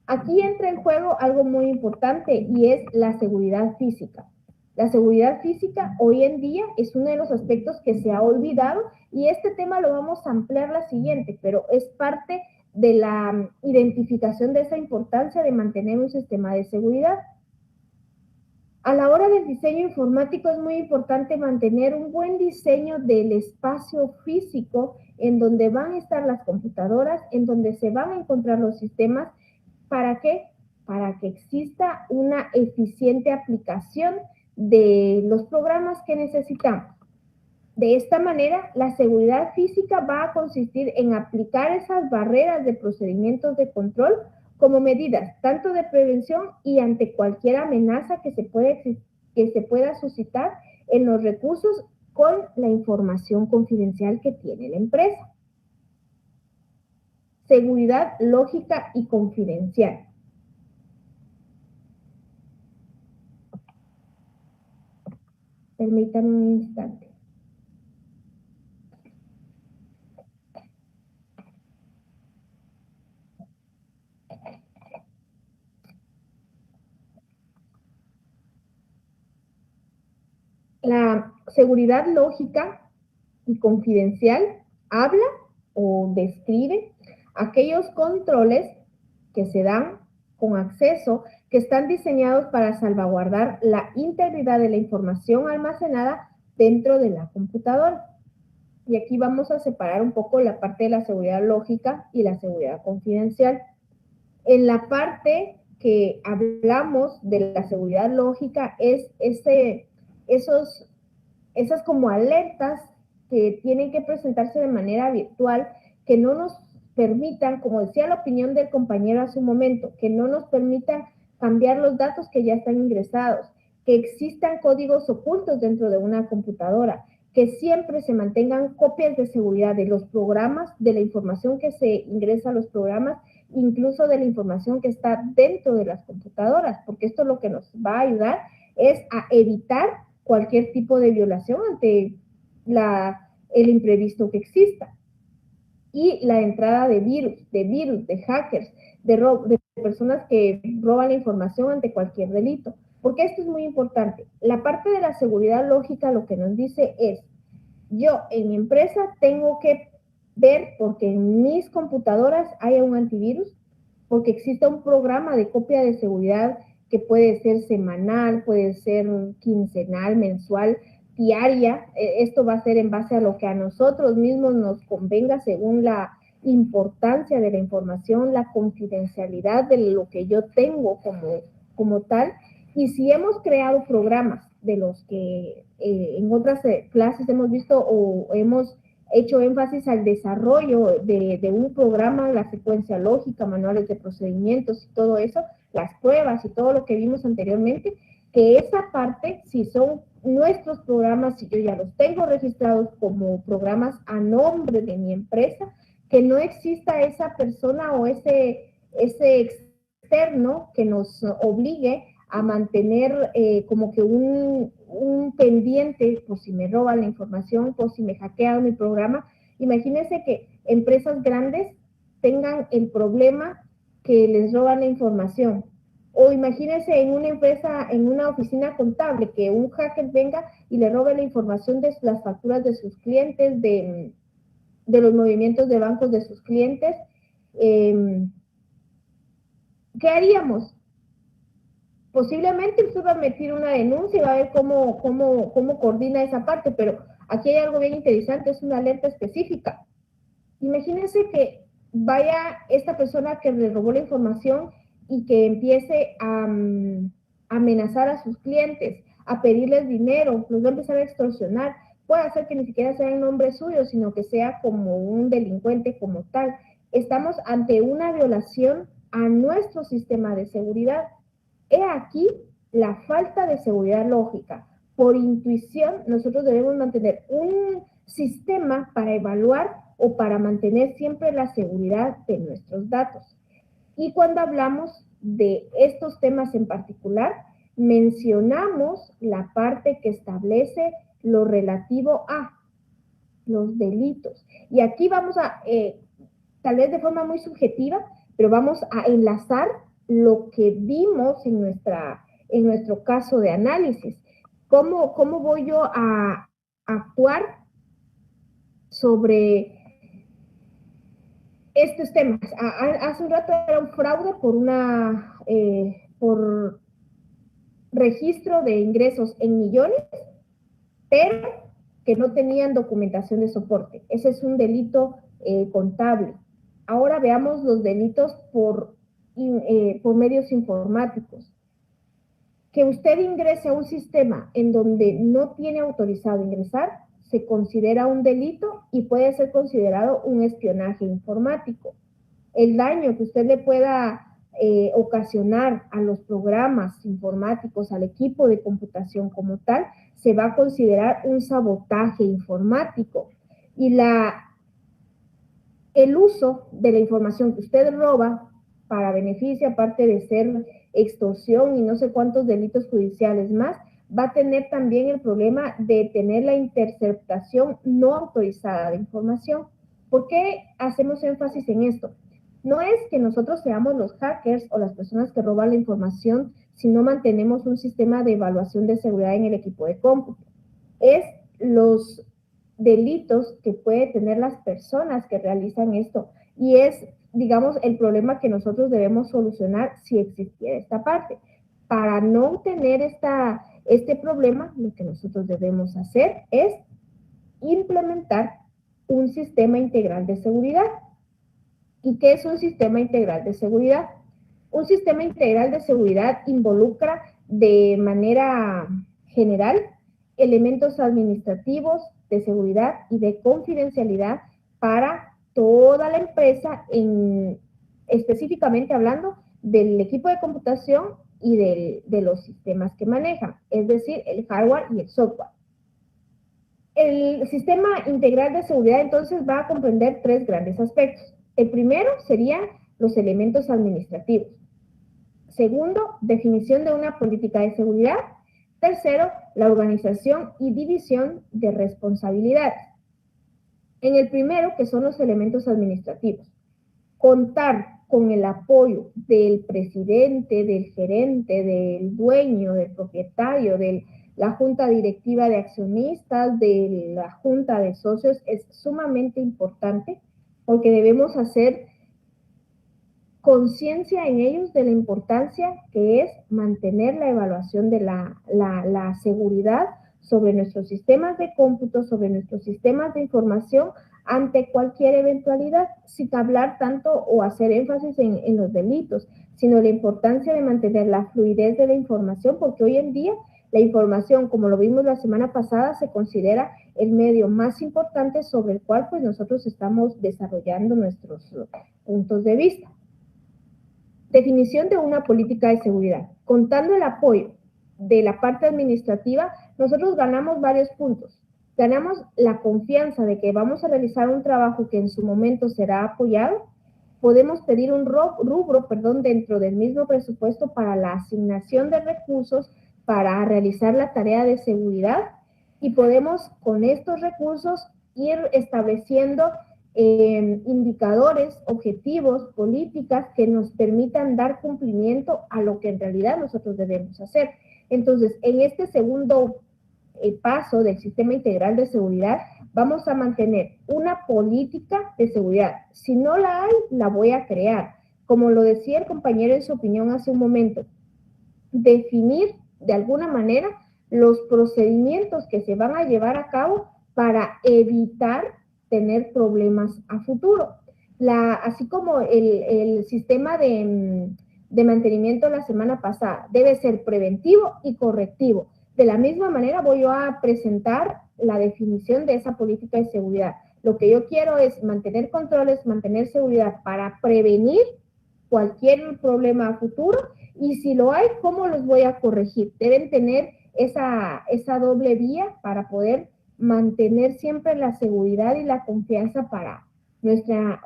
Aquí entra en juego algo muy importante y es la seguridad física. La seguridad física hoy en día es uno de los aspectos que se ha olvidado y este tema lo vamos a ampliar la siguiente, pero es parte de la identificación de esa importancia de mantener un sistema de seguridad. A la hora del diseño informático es muy importante mantener un buen diseño del espacio físico en donde van a estar las computadoras, en donde se van a encontrar los sistemas. ¿Para qué? Para que exista una eficiente aplicación de los programas que necesitamos. De esta manera, la seguridad física va a consistir en aplicar esas barreras de procedimientos de control como medidas tanto de prevención y ante cualquier amenaza que se pueda suscitar en los recursos con la información confidencial que tiene la empresa. Seguridad lógica y confidencial. Permítanme un instante. La seguridad lógica y confidencial habla o describe aquellos controles que se dan con acceso que están diseñados para salvaguardar la integridad de la información almacenada dentro de la computadora. Y aquí vamos a separar un poco la parte de la seguridad lógica y la seguridad confidencial. En la parte que hablamos de la seguridad lógica es esas como alertas que tienen que presentarse de manera virtual, que no nos permitan, como decía la opinión del compañero hace un momento, que no nos permitan cambiar los datos que ya están ingresados, que existan códigos ocultos dentro de una computadora, que siempre se mantengan copias de seguridad de los programas, de la información que se ingresa a los programas, incluso de la información que está dentro de las computadoras, porque esto lo que nos va a ayudar es a evitar cualquier tipo de violación ante el imprevisto que exista. Y la entrada de virus, de hackers, de personas que roban la información ante cualquier delito. Porque esto es muy importante. La parte de la seguridad lógica lo que nos dice es, yo en mi empresa tengo que ver porque en mis computadoras haya un antivirus, porque exista un programa de copia de seguridad que puede ser semanal, puede ser quincenal, mensual, diaria. Esto va a ser en base a lo que a nosotros mismos nos convenga según la importancia de la información, la confidencialidad de lo que yo tengo como tal. Y si hemos creado programas de los que en otras clases hemos visto o hemos hecho énfasis al desarrollo de un programa, la secuencia lógica, manuales de procedimientos y todo eso, las pruebas y todo lo que vimos anteriormente, que esa parte, si son nuestros programas, si yo ya los tengo registrados como programas a nombre de mi empresa, que no exista esa persona o ese externo que nos obligue a mantener como que un pendiente por si me roban la información, por si me hackean mi programa. Imagínense que empresas grandes tengan el problema que les roban la información. O imagínense en una empresa, en una oficina contable, que un hacker venga y le robe la información de las facturas de sus clientes, de los movimientos de bancos de sus clientes. ¿Qué haríamos? Posiblemente usted va a meter una denuncia y va a ver cómo coordina esa parte, pero aquí hay algo bien interesante, es una alerta específica. Imagínense que vaya esta persona que le robó la información y que empiece a amenazar a sus clientes, a pedirles dinero, los va a empezar a extorsionar. Puede hacer que ni siquiera sea en nombre suyo, sino que sea como un delincuente como tal. Estamos ante una violación a nuestro sistema de seguridad. He aquí la falta de seguridad lógica. Por intuición, nosotros debemos mantener un sistema para evaluar o para mantener siempre la seguridad de nuestros datos. Y cuando hablamos de estos temas en particular, mencionamos la parte que establece lo relativo a los delitos. Y aquí vamos a, tal vez de forma muy subjetiva, pero vamos a enlazar lo que vimos en nuestro caso de análisis. ¿Cómo voy yo a actuar sobre estos temas? Hace un rato era un fraude por registro de ingresos en millones, pero que no tenían documentación de soporte. Ese es un delito contable. Ahora veamos los delitos por medios informáticos. Que usted ingrese a un sistema en donde no tiene autorizado ingresar, se considera un delito y puede ser considerado un espionaje informático. El daño que usted le pueda ocasionar a los programas informáticos, al equipo de computación como tal, se va a considerar un sabotaje informático. Y el uso de la información que usted roba para beneficio, aparte de ser extorsión y no sé cuántos delitos judiciales más, va a tener también el problema de tener la interceptación no autorizada de información. ¿Por qué hacemos énfasis en esto? No es que nosotros seamos los hackers o las personas que roban la información si no mantenemos un sistema de evaluación de seguridad en el equipo de cómputo. Es los delitos que pueden tener las personas que realizan esto. Y es, digamos, el problema que nosotros debemos solucionar si existiera esta parte. Para no tener este problema, lo que nosotros debemos hacer es implementar un sistema integral de seguridad. ¿Y qué es un sistema integral de seguridad? Un sistema integral de seguridad involucra de manera general elementos administrativos de seguridad y de confidencialidad para toda la empresa, específicamente hablando del equipo de computación y de los sistemas que manejan, es decir, el hardware y el software. El sistema integral de seguridad entonces va a comprender tres grandes aspectos. El primero serían los elementos administrativos. Segundo, definición de una política de seguridad. Tercero, la organización y división de responsabilidades. En el primero, que son los elementos administrativos, contar con el apoyo del presidente, del gerente, del dueño, del propietario, de la junta directiva de accionistas, de la junta de socios, es sumamente importante porque debemos hacer conciencia en ellos de la importancia que es mantener la evaluación de la seguridad sobre nuestros sistemas de cómputo, sobre nuestros sistemas de información ante cualquier eventualidad, sin hablar tanto o hacer énfasis en los delitos, sino la importancia de mantener la fluidez de la información, porque hoy en día la información, como lo vimos la semana pasada, se considera el medio más importante sobre el cual pues nosotros estamos desarrollando nuestros puntos de vista. Definición de una política de seguridad. Contando el apoyo de la parte administrativa, nosotros ganamos varios puntos. Ganamos la confianza de que vamos a realizar un trabajo que en su momento será apoyado. Podemos pedir un rubro dentro del mismo presupuesto para la asignación de recursos para realizar la tarea de seguridad y podemos con estos recursos ir estableciendo indicadores, objetivos, políticas que nos permitan dar cumplimiento a lo que en realidad nosotros debemos hacer. Entonces, en este segundo paso del sistema integral de seguridad, vamos a mantener una política de seguridad. Si no la hay, la voy a crear. Como lo decía el compañero en su opinión hace un momento, definir de alguna manera los procedimientos que se van a llevar a cabo para evitar tener problemas a futuro. Así como el sistema de mantenimiento la semana pasada debe ser preventivo y correctivo. De la misma manera voy a presentar la definición de esa política de seguridad. Lo que yo quiero es mantener controles, mantener seguridad para prevenir cualquier problema a futuro y si lo hay, ¿cómo los voy a corregir? Deben tener esa doble vía para poder mantener siempre la seguridad y la confianza para nuestra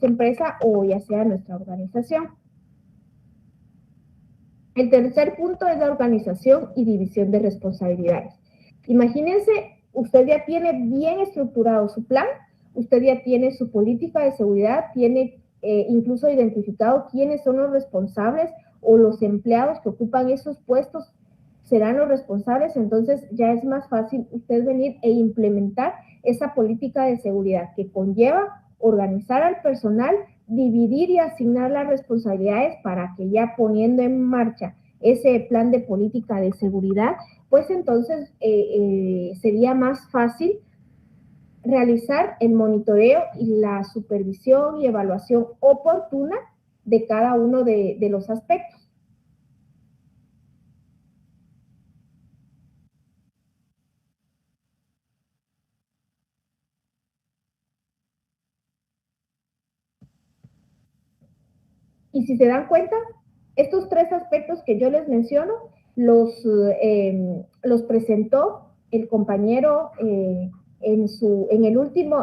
empresa o ya sea nuestra organización. El tercer punto es la organización y división de responsabilidades. Imagínense, usted ya tiene bien estructurado su plan, usted ya tiene su política de seguridad, tiene incluso identificado quiénes son los responsables o los empleados que ocupan esos puestos serán los responsables, entonces ya es más fácil usted venir e implementar esa política de seguridad que conlleva organizar al personal, dividir y asignar las responsabilidades para que ya poniendo en marcha ese plan de política de seguridad, pues entonces sería más fácil realizar el monitoreo y la supervisión y evaluación oportuna de cada uno de los aspectos. Y si se dan cuenta, estos tres aspectos que yo les menciono los presentó el compañero en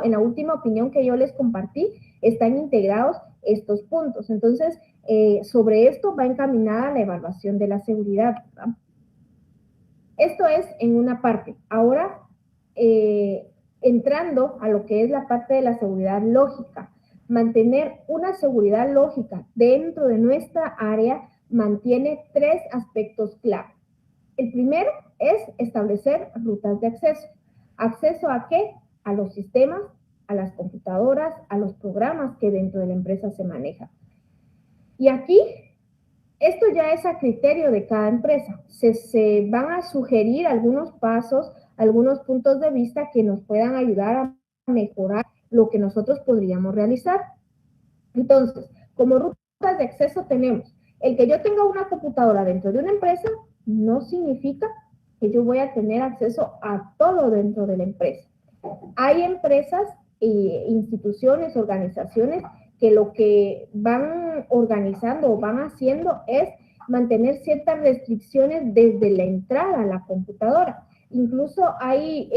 la última opinión que yo les compartí, están integrados estos puntos. Entonces, sobre esto va encaminada la evaluación de la seguridad, ¿verdad? Esto es en una parte. Ahora, entrando a lo que es la parte de la seguridad lógica, mantener una seguridad lógica dentro de nuestra área mantiene tres aspectos clave. El primero es establecer rutas de acceso. ¿Acceso a qué? A los sistemas, a las computadoras, a los programas que dentro de la empresa se manejan. Y aquí, esto ya es a criterio de cada empresa. Se van a sugerir algunos pasos, algunos puntos de vista que nos puedan ayudar a mejorar lo que nosotros podríamos realizar. Entonces, como rutas de acceso tenemos el que yo tenga una computadora dentro de una empresa no significa que yo voy a tener acceso a todo dentro de la empresa. Hay empresas e instituciones, organizaciones que lo que van organizando o van haciendo es mantener ciertas restricciones desde la entrada a la computadora. Incluso hay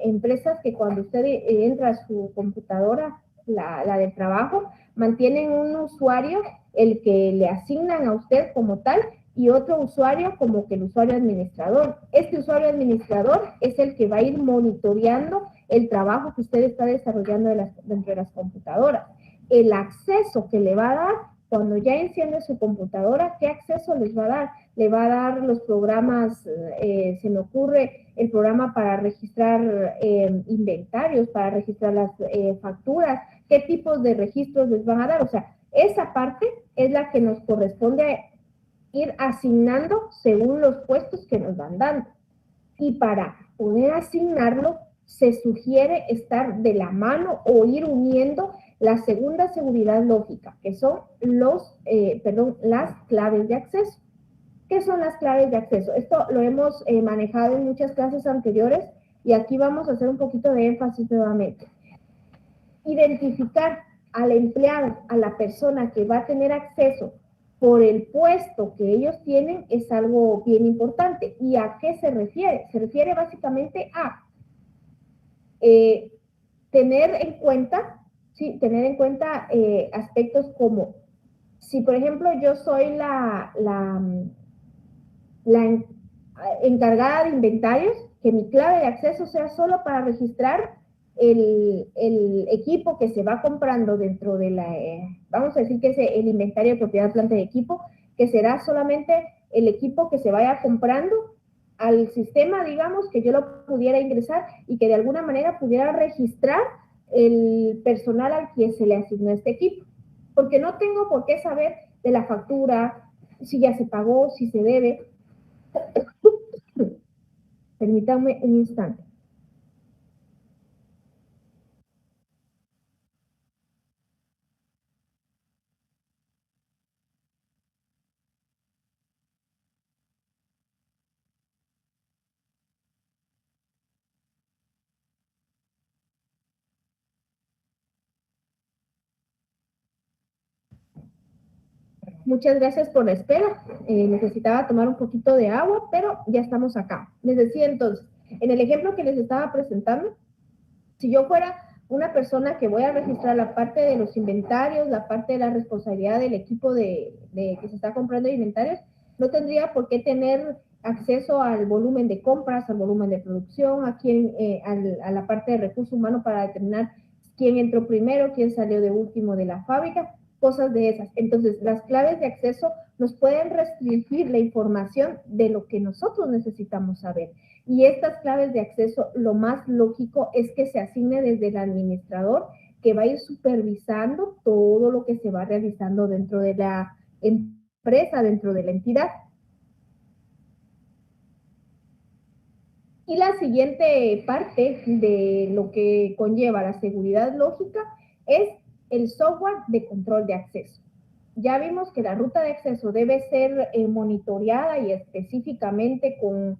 empresas que cuando usted entra a su computadora, la de trabajo, mantienen un usuario, el que le asignan a usted como tal, y otro usuario como que el usuario administrador. Este usuario administrador es el que va a ir monitoreando el trabajo que usted está desarrollando dentro de las computadoras. El acceso que le va a dar cuando ya enciende su computadora, ¿qué acceso les va a dar? Le va a dar los programas, se me ocurre el programa para registrar inventarios, para registrar las facturas, qué tipos de registros les van a dar. O sea, esa parte es la que nos corresponde ir asignando según los puestos que nos van dando. Y para poder asignarlo, se sugiere estar de la mano o ir uniendo la segunda seguridad lógica, que son las claves de acceso. ¿Qué son las claves de acceso? Esto lo hemos manejado en muchas clases anteriores y aquí vamos a hacer un poquito de énfasis nuevamente. Identificar al empleado, a la persona que va a tener acceso por el puesto que ellos tienen es algo bien importante. ¿Y a qué se refiere? Se refiere básicamente a tener en cuenta, ¿sí? Tener en cuenta aspectos como, si por ejemplo yo soy la encargada de inventarios, que mi clave de acceso sea solo para registrar el equipo que se va comprando dentro de la, vamos a decir que es el inventario de propiedad, planta de equipo, que será solamente el equipo que se vaya comprando al sistema, digamos, que yo lo pudiera ingresar y que de alguna manera pudiera registrar el personal al que se le asignó este equipo. Porque no tengo por qué saber de la factura, si ya se pagó, si se debe. Permítanme un instante. Muchas gracias por la espera. Necesitaba tomar un poquito de agua, pero ya estamos acá. Les decía entonces, en el ejemplo que les estaba presentando, si yo fuera una persona que voy a registrar la parte de los inventarios, la parte de la responsabilidad del equipo que se está comprando inventarios, no tendría por qué tener acceso al volumen de compras, al volumen de producción, a la parte de recurso humano para determinar quién entró primero, quién salió de último de la fábrica, cosas de esas. Entonces, las claves de acceso nos pueden restringir la información de lo que nosotros necesitamos saber. Y estas claves de acceso, lo más lógico es que se asigne desde el administrador, que va a ir supervisando todo lo que se va realizando dentro de la empresa, dentro de la entidad. Y la siguiente parte de lo que conlleva la seguridad lógica es el software de control de acceso. Ya vimos que la ruta de acceso debe ser monitoreada y específicamente con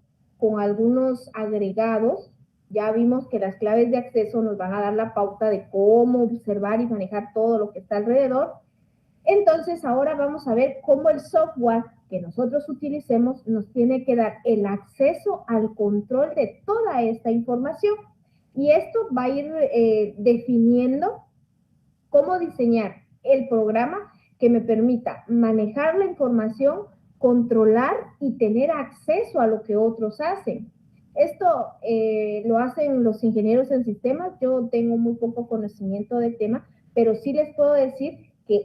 algunos agregados. Ya vimos que las claves de acceso nos van a dar la pauta de cómo observar y manejar todo lo que está alrededor. Entonces, ahora vamos a ver cómo el software que nosotros utilicemos nos tiene que dar el acceso al control de toda esta información. Y esto va a ir definiendo cómo diseñar el programa que me permita manejar la información, controlar y tener acceso a lo que otros hacen. Esto lo hacen los ingenieros en sistemas. Yo tengo muy poco conocimiento del tema, pero sí les puedo decir que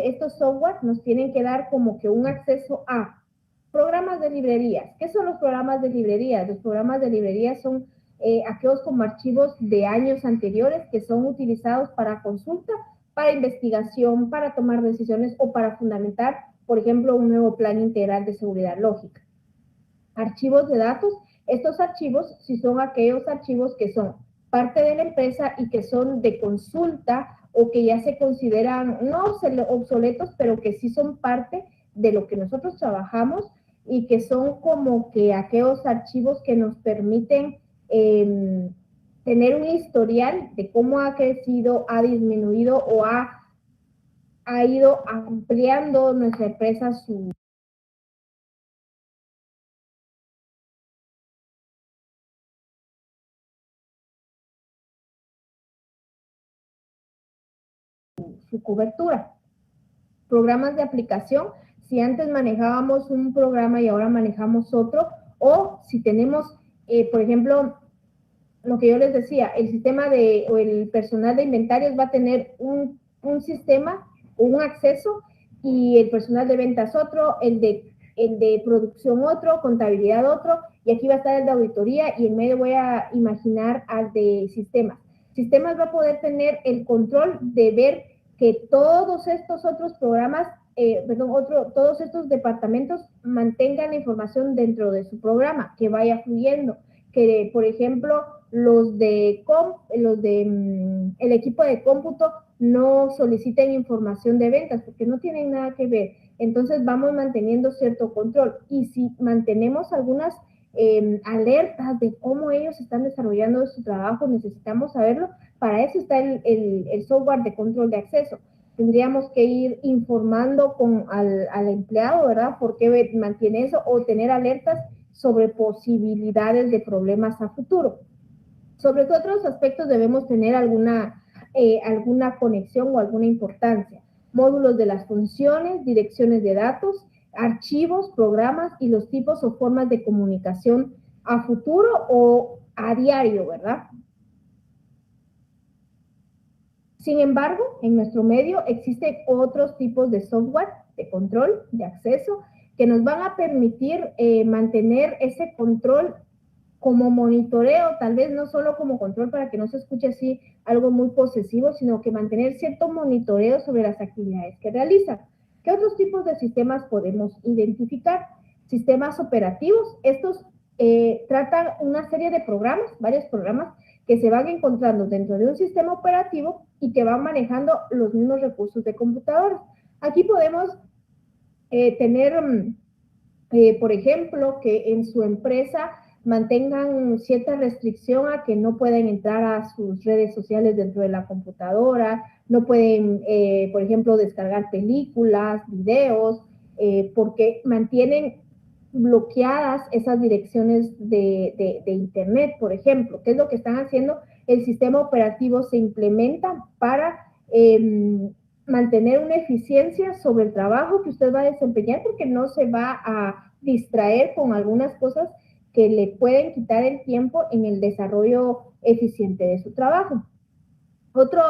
estos software nos tienen que dar como que un acceso a programas de librerías. ¿Qué son los programas de librerías? Los programas de librerías son aquellos como archivos de años anteriores que son utilizados para consulta, para investigación, para tomar decisiones o para fundamentar, por ejemplo, un nuevo plan integral de seguridad lógica. Archivos de datos, estos archivos si son aquellos archivos que son parte de la empresa y que son de consulta o que ya se consideran no obsoletos, pero que sí son parte de lo que nosotros trabajamos y que son como que aquellos archivos que nos permiten tener un historial de cómo ha crecido, ha disminuido o ha ido ampliando nuestra empresa su cobertura. Programas de aplicación, si antes manejábamos un programa y ahora manejamos otro, o si tenemos, por ejemplo, lo que yo les decía, el sistema o el personal de inventarios va a tener un sistema, un acceso, y el personal de ventas otro, el de producción otro, contabilidad otro, y aquí va a estar el de auditoría, y en medio voy a imaginar al de sistemas. Sistemas va a poder tener el control de ver que todos estos otros programas, todos estos departamentos mantengan la información dentro de su programa, que vaya fluyendo, que por ejemplo el equipo de cómputo no soliciten información de ventas porque no tienen nada que ver. Entonces vamos manteniendo cierto control, y si mantenemos algunas alertas de cómo ellos están desarrollando su trabajo, necesitamos saberlo. Para eso está el software de control de acceso. Tendríamos que ir informando al empleado, ¿verdad? ¿Por qué mantiene eso? O tener alertas sobre posibilidades de problemas a futuro. Sobre qué otros aspectos debemos tener alguna conexión o alguna importancia. Módulos de las funciones, direcciones de datos, archivos, programas y los tipos o formas de comunicación a futuro o a diario, ¿verdad? Sin embargo, en nuestro medio existen otros tipos de software de control, de acceso, que nos van a permitir mantener ese control como monitoreo, tal vez no solo como control para que no se escuche así algo muy posesivo, sino que mantener cierto monitoreo sobre las actividades que realizan. ¿Qué otros tipos de sistemas podemos identificar? Sistemas operativos, estos tratan una serie de programas, varios programas que se van encontrando dentro de un sistema operativo y que van manejando los mismos recursos de computadoras. Aquí podemos tener, por ejemplo, que en su empresa mantengan cierta restricción a que no pueden entrar a sus redes sociales dentro de la computadora, no pueden, por ejemplo, descargar películas, videos, porque mantienen bloqueadas esas direcciones de Internet, por ejemplo. ¿Qué es lo que están haciendo? El sistema operativo se implementa para mantener una eficiencia sobre el trabajo que usted va a desempeñar, porque no se va a distraer con algunas cosas que le pueden quitar el tiempo en el desarrollo eficiente de su trabajo. Otro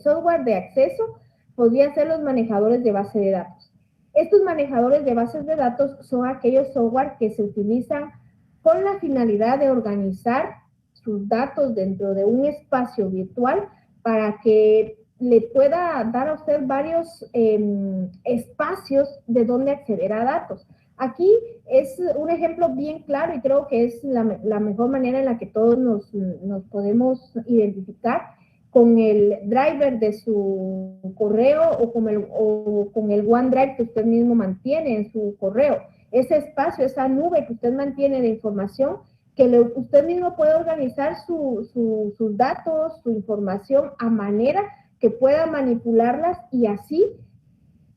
software de acceso podría ser los manejadores de base de datos. Estos manejadores de bases de datos son aquellos software que se utilizan con la finalidad de organizar sus datos dentro de un espacio virtual para que le pueda dar a usted varios espacios de donde acceder a datos. Aquí es un ejemplo bien claro y creo que es la mejor manera en la que todos nos podemos identificar con el driver de su correo o con el OneDrive que usted mismo mantiene en su correo. Ese espacio, esa nube que usted mantiene de información, que usted mismo puede organizar sus datos, su información a manera que pueda manipularlas y así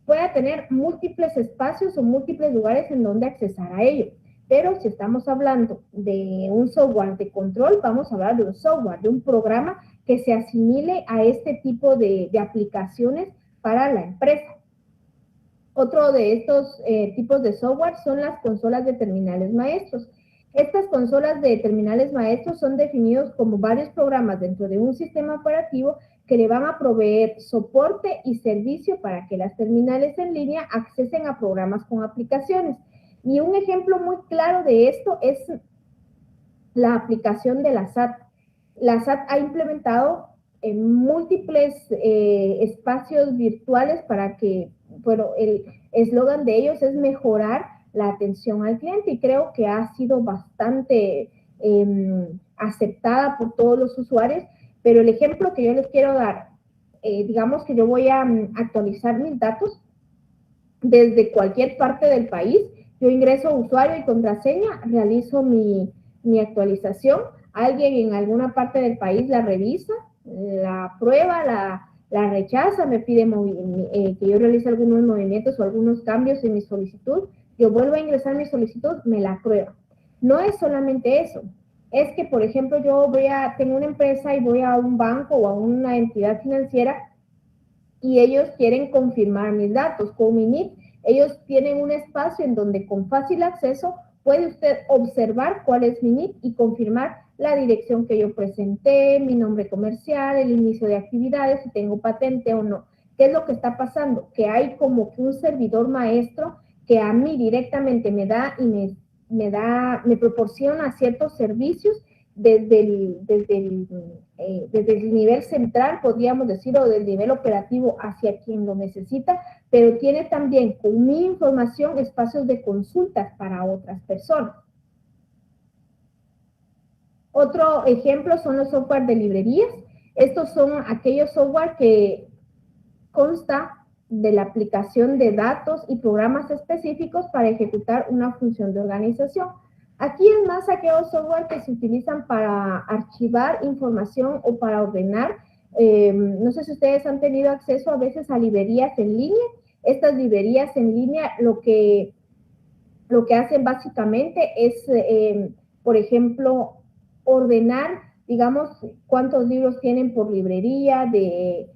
pueda tener múltiples espacios o múltiples lugares en donde accesar a ello. Pero si estamos hablando de un software de control, vamos a hablar de un software, de un programa que se asimile a este tipo de aplicaciones para la empresa. Otro de estos tipos de software son las consolas de terminales maestros. Estas consolas de terminales maestros son definidos como varios programas dentro de un sistema operativo que le van a proveer soporte y servicio para que las terminales en línea accesen a programas con aplicaciones. Y un ejemplo muy claro de esto es la aplicación de la SAT. La SAT ha implementado en múltiples espacios virtuales para que, bueno, el eslogan de ellos es mejorar la atención al cliente y creo que ha sido bastante aceptada por todos los usuarios, pero el ejemplo que yo les quiero dar, digamos que yo voy a actualizar mis datos desde cualquier parte del país, yo ingreso usuario y contraseña, realizo mi actualización, alguien en alguna parte del país la revisa, la aprueba, la rechaza, me pide que yo realice algunos movimientos o algunos cambios en mi solicitud, yo vuelvo a ingresar mi solicitud, me la aprueba. No es solamente eso, es que, por ejemplo, tengo una empresa y voy a un banco o a una entidad financiera y ellos quieren confirmar mis datos con mi NIP. Ellos tienen un espacio en donde con fácil acceso puede usted observar cuál es mi NIP y confirmar la dirección que yo presenté, mi nombre comercial, el inicio de actividades, si tengo patente o no. ¿Qué es lo que está pasando? Que hay como que un servidor maestro que a mí directamente me da y me proporciona ciertos servicios desde el nivel central, podríamos decir, o del nivel operativo hacia quien lo necesita, pero tiene también con mi información espacios de consultas para otras personas. Otro ejemplo son los software de librerías. Estos son aquellos software que consta de la aplicación de datos y programas específicos para ejecutar una función de organización. Aquí es más aquellos software que se utilizan para archivar información o para ordenar. No sé si ustedes han tenido acceso a veces a librerías en línea. Estas librerías en línea lo que hacen básicamente es, por ejemplo, ordenar, digamos, cuántos libros tienen por librería de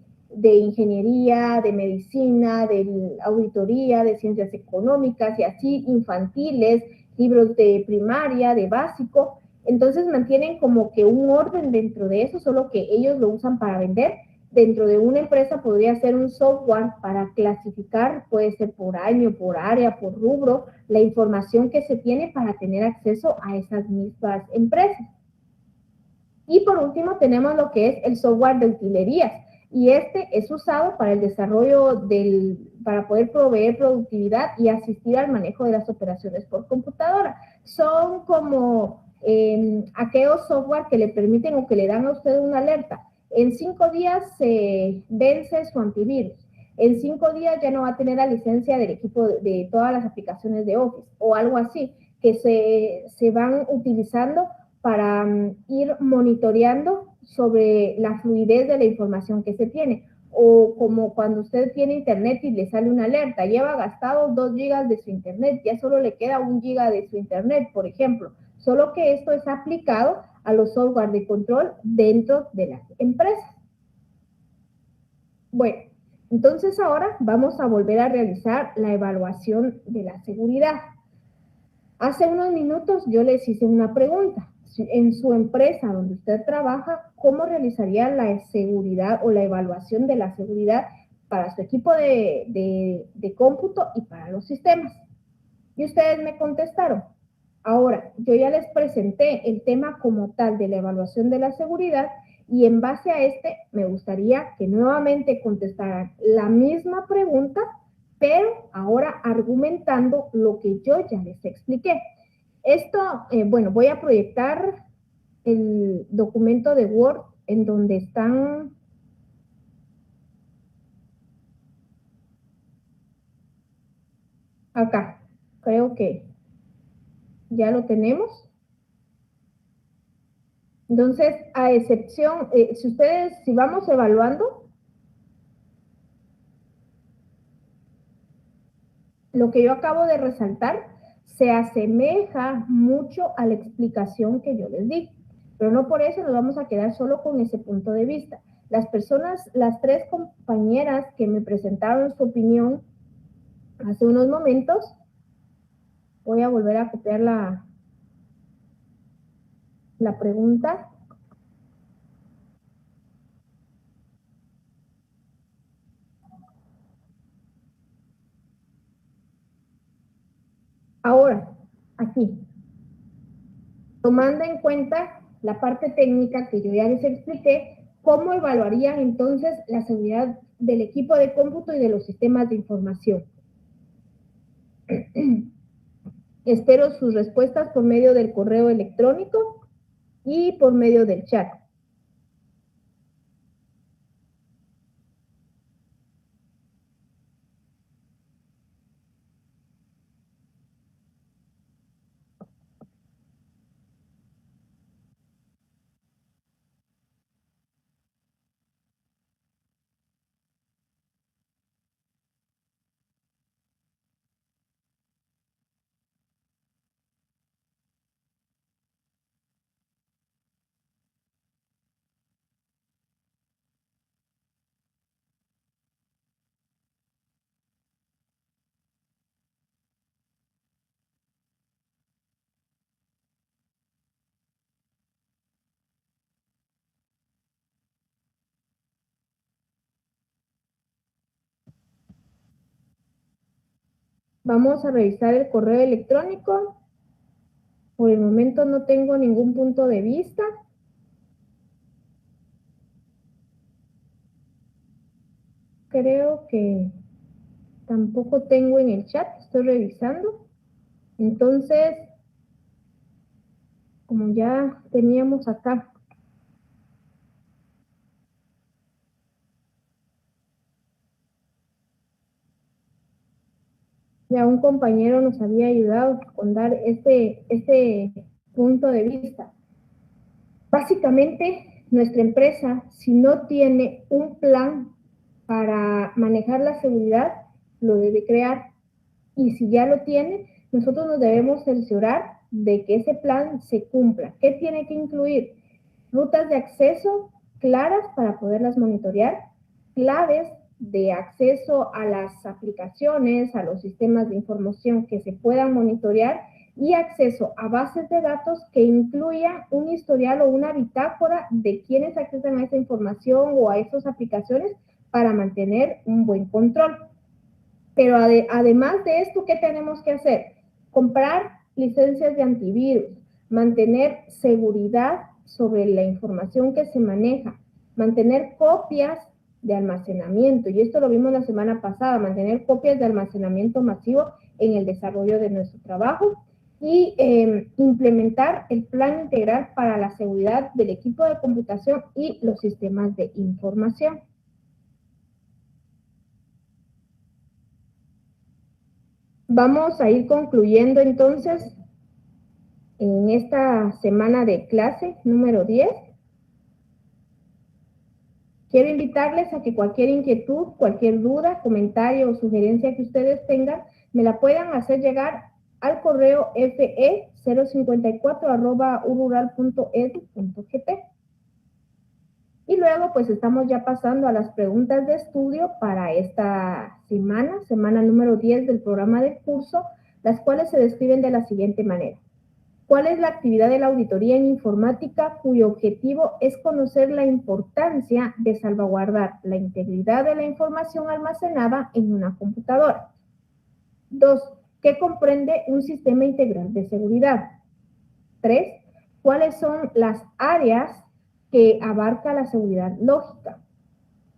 ingeniería, de medicina, de auditoría, de ciencias económicas y así, infantiles, libros de primaria, de básico. Entonces mantienen como que un orden dentro de eso, solo que ellos lo usan para vender. Dentro de una empresa podría ser un software para clasificar, puede ser por año, por área, por rubro, la información que se tiene para tener acceso a esas mismas empresas. Y por último tenemos lo que es el software de utilerías, y este es usado para el desarrollo para poder proveer productividad y asistir al manejo de las operaciones por computadora. Son como aquellos software que le permiten o que le dan a usted una alerta. En 5 días se vence su antivirus. En 5 días ya no va a tener la licencia del equipo de todas las aplicaciones de Office o algo así, que se van utilizando para ir monitoreando sobre la fluidez de la información que se tiene. O como cuando usted tiene internet y le sale una alerta, lleva gastado 2 gigas de su internet, ya solo le queda 1 giga de su internet, por ejemplo. Solo que esto es aplicado a los software de control dentro de las empresas. Bueno, entonces ahora vamos a volver a realizar la evaluación de la seguridad. Hace unos minutos yo les hice una pregunta. En su empresa donde usted trabaja, ¿cómo realizaría la seguridad o la evaluación de la seguridad para su equipo de cómputo y para los sistemas? Y ustedes me contestaron. Ahora, yo ya les presenté el tema como tal de la evaluación de la seguridad y en base a este me gustaría que nuevamente contestaran la misma pregunta, pero ahora argumentando lo que yo ya les expliqué. Esto, bueno, voy a proyectar el documento de Word en donde están acá. Creo que ya lo tenemos. Entonces, a excepción, si vamos evaluando, lo que yo acabo de resaltar se asemeja mucho a la explicación que yo les di, pero no por eso nos vamos a quedar solo con ese punto de vista. Las personas, las tres compañeras que me presentaron su opinión hace unos momentos, voy a volver a copiar la pregunta. Ahora, aquí, tomando en cuenta la parte técnica que yo ya les expliqué, ¿cómo evaluarían entonces la seguridad del equipo de cómputo y de los sistemas de información? Espero sus respuestas por medio del correo electrónico y por medio del chat. Vamos a revisar el correo electrónico. Por el momento no tengo ningún punto de vista. Creo que tampoco tengo en el chat, estoy revisando. Entonces, como ya teníamos acá ya un compañero nos había ayudado con dar este punto de vista. Básicamente, nuestra empresa, si no tiene un plan para manejar la seguridad, lo debe crear. Y si ya lo tiene, nosotros nos debemos cerciorar de que ese plan se cumpla. ¿Qué tiene que incluir? Rutas de acceso claras para poderlas monitorear, claves de acceso a las aplicaciones, a los sistemas de información que se puedan monitorear y acceso a bases de datos que incluyan un historial o una bitácora de quienes accesan a esa información o a esas aplicaciones para mantener un buen control. Pero además de esto, ¿qué tenemos que hacer? Comprar licencias de antivirus, mantener seguridad sobre la información que se maneja, mantener copias de almacenamiento, y esto lo vimos la semana pasada, mantener copias de almacenamiento masivo en el desarrollo de nuestro trabajo y implementar el plan integral para la seguridad del equipo de computación y los sistemas de información. Vamos a ir concluyendo entonces en esta semana de clase número 10. Quiero invitarles a que cualquier inquietud, cualquier duda, comentario o sugerencia que ustedes tengan, me la puedan hacer llegar al correo fe054@urural.edu.gt. Y luego pues estamos ya pasando a las preguntas de estudio para esta semana número 10 del programa del curso, las cuales se describen de la siguiente manera. ¿Cuál es la actividad de la auditoría en informática cuyo objetivo es conocer la importancia de salvaguardar la integridad de la información almacenada en una computadora? 2. ¿Qué comprende un sistema integral de seguridad? 3. ¿Cuáles son las áreas que abarca la seguridad lógica?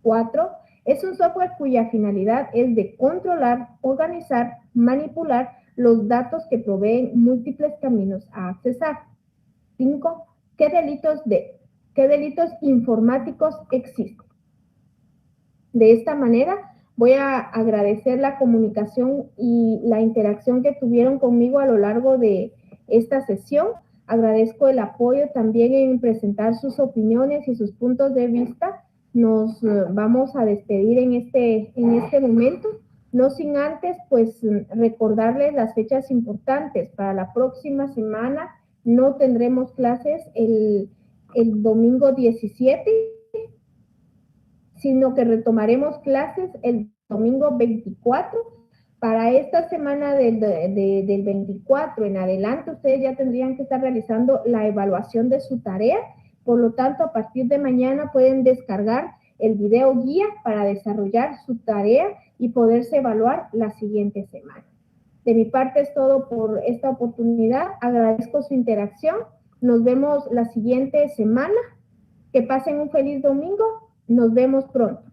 4. Es un software cuya finalidad es de controlar, organizar, manipular los datos que proveen múltiples caminos a accesar. 5. ¿Qué delitos informáticos existen? De esta manera, voy a agradecer la comunicación y la interacción que tuvieron conmigo a lo largo de esta sesión. Agradezco el apoyo también en presentar sus opiniones y sus puntos de vista. Nos vamos a despedir en este momento. No sin antes, pues, recordarles las fechas importantes. Para la próxima semana no tendremos clases el domingo 17, sino que retomaremos clases el domingo 24. Para esta semana del 24 en adelante, ustedes ya tendrían que estar realizando la evaluación de su tarea. Por lo tanto, a partir de mañana pueden descargar el video guía para desarrollar su tarea y poderse evaluar la siguiente semana. De mi parte es todo por esta oportunidad. Agradezco su interacción. Nos vemos la siguiente semana. Que pasen un feliz domingo. Nos vemos pronto.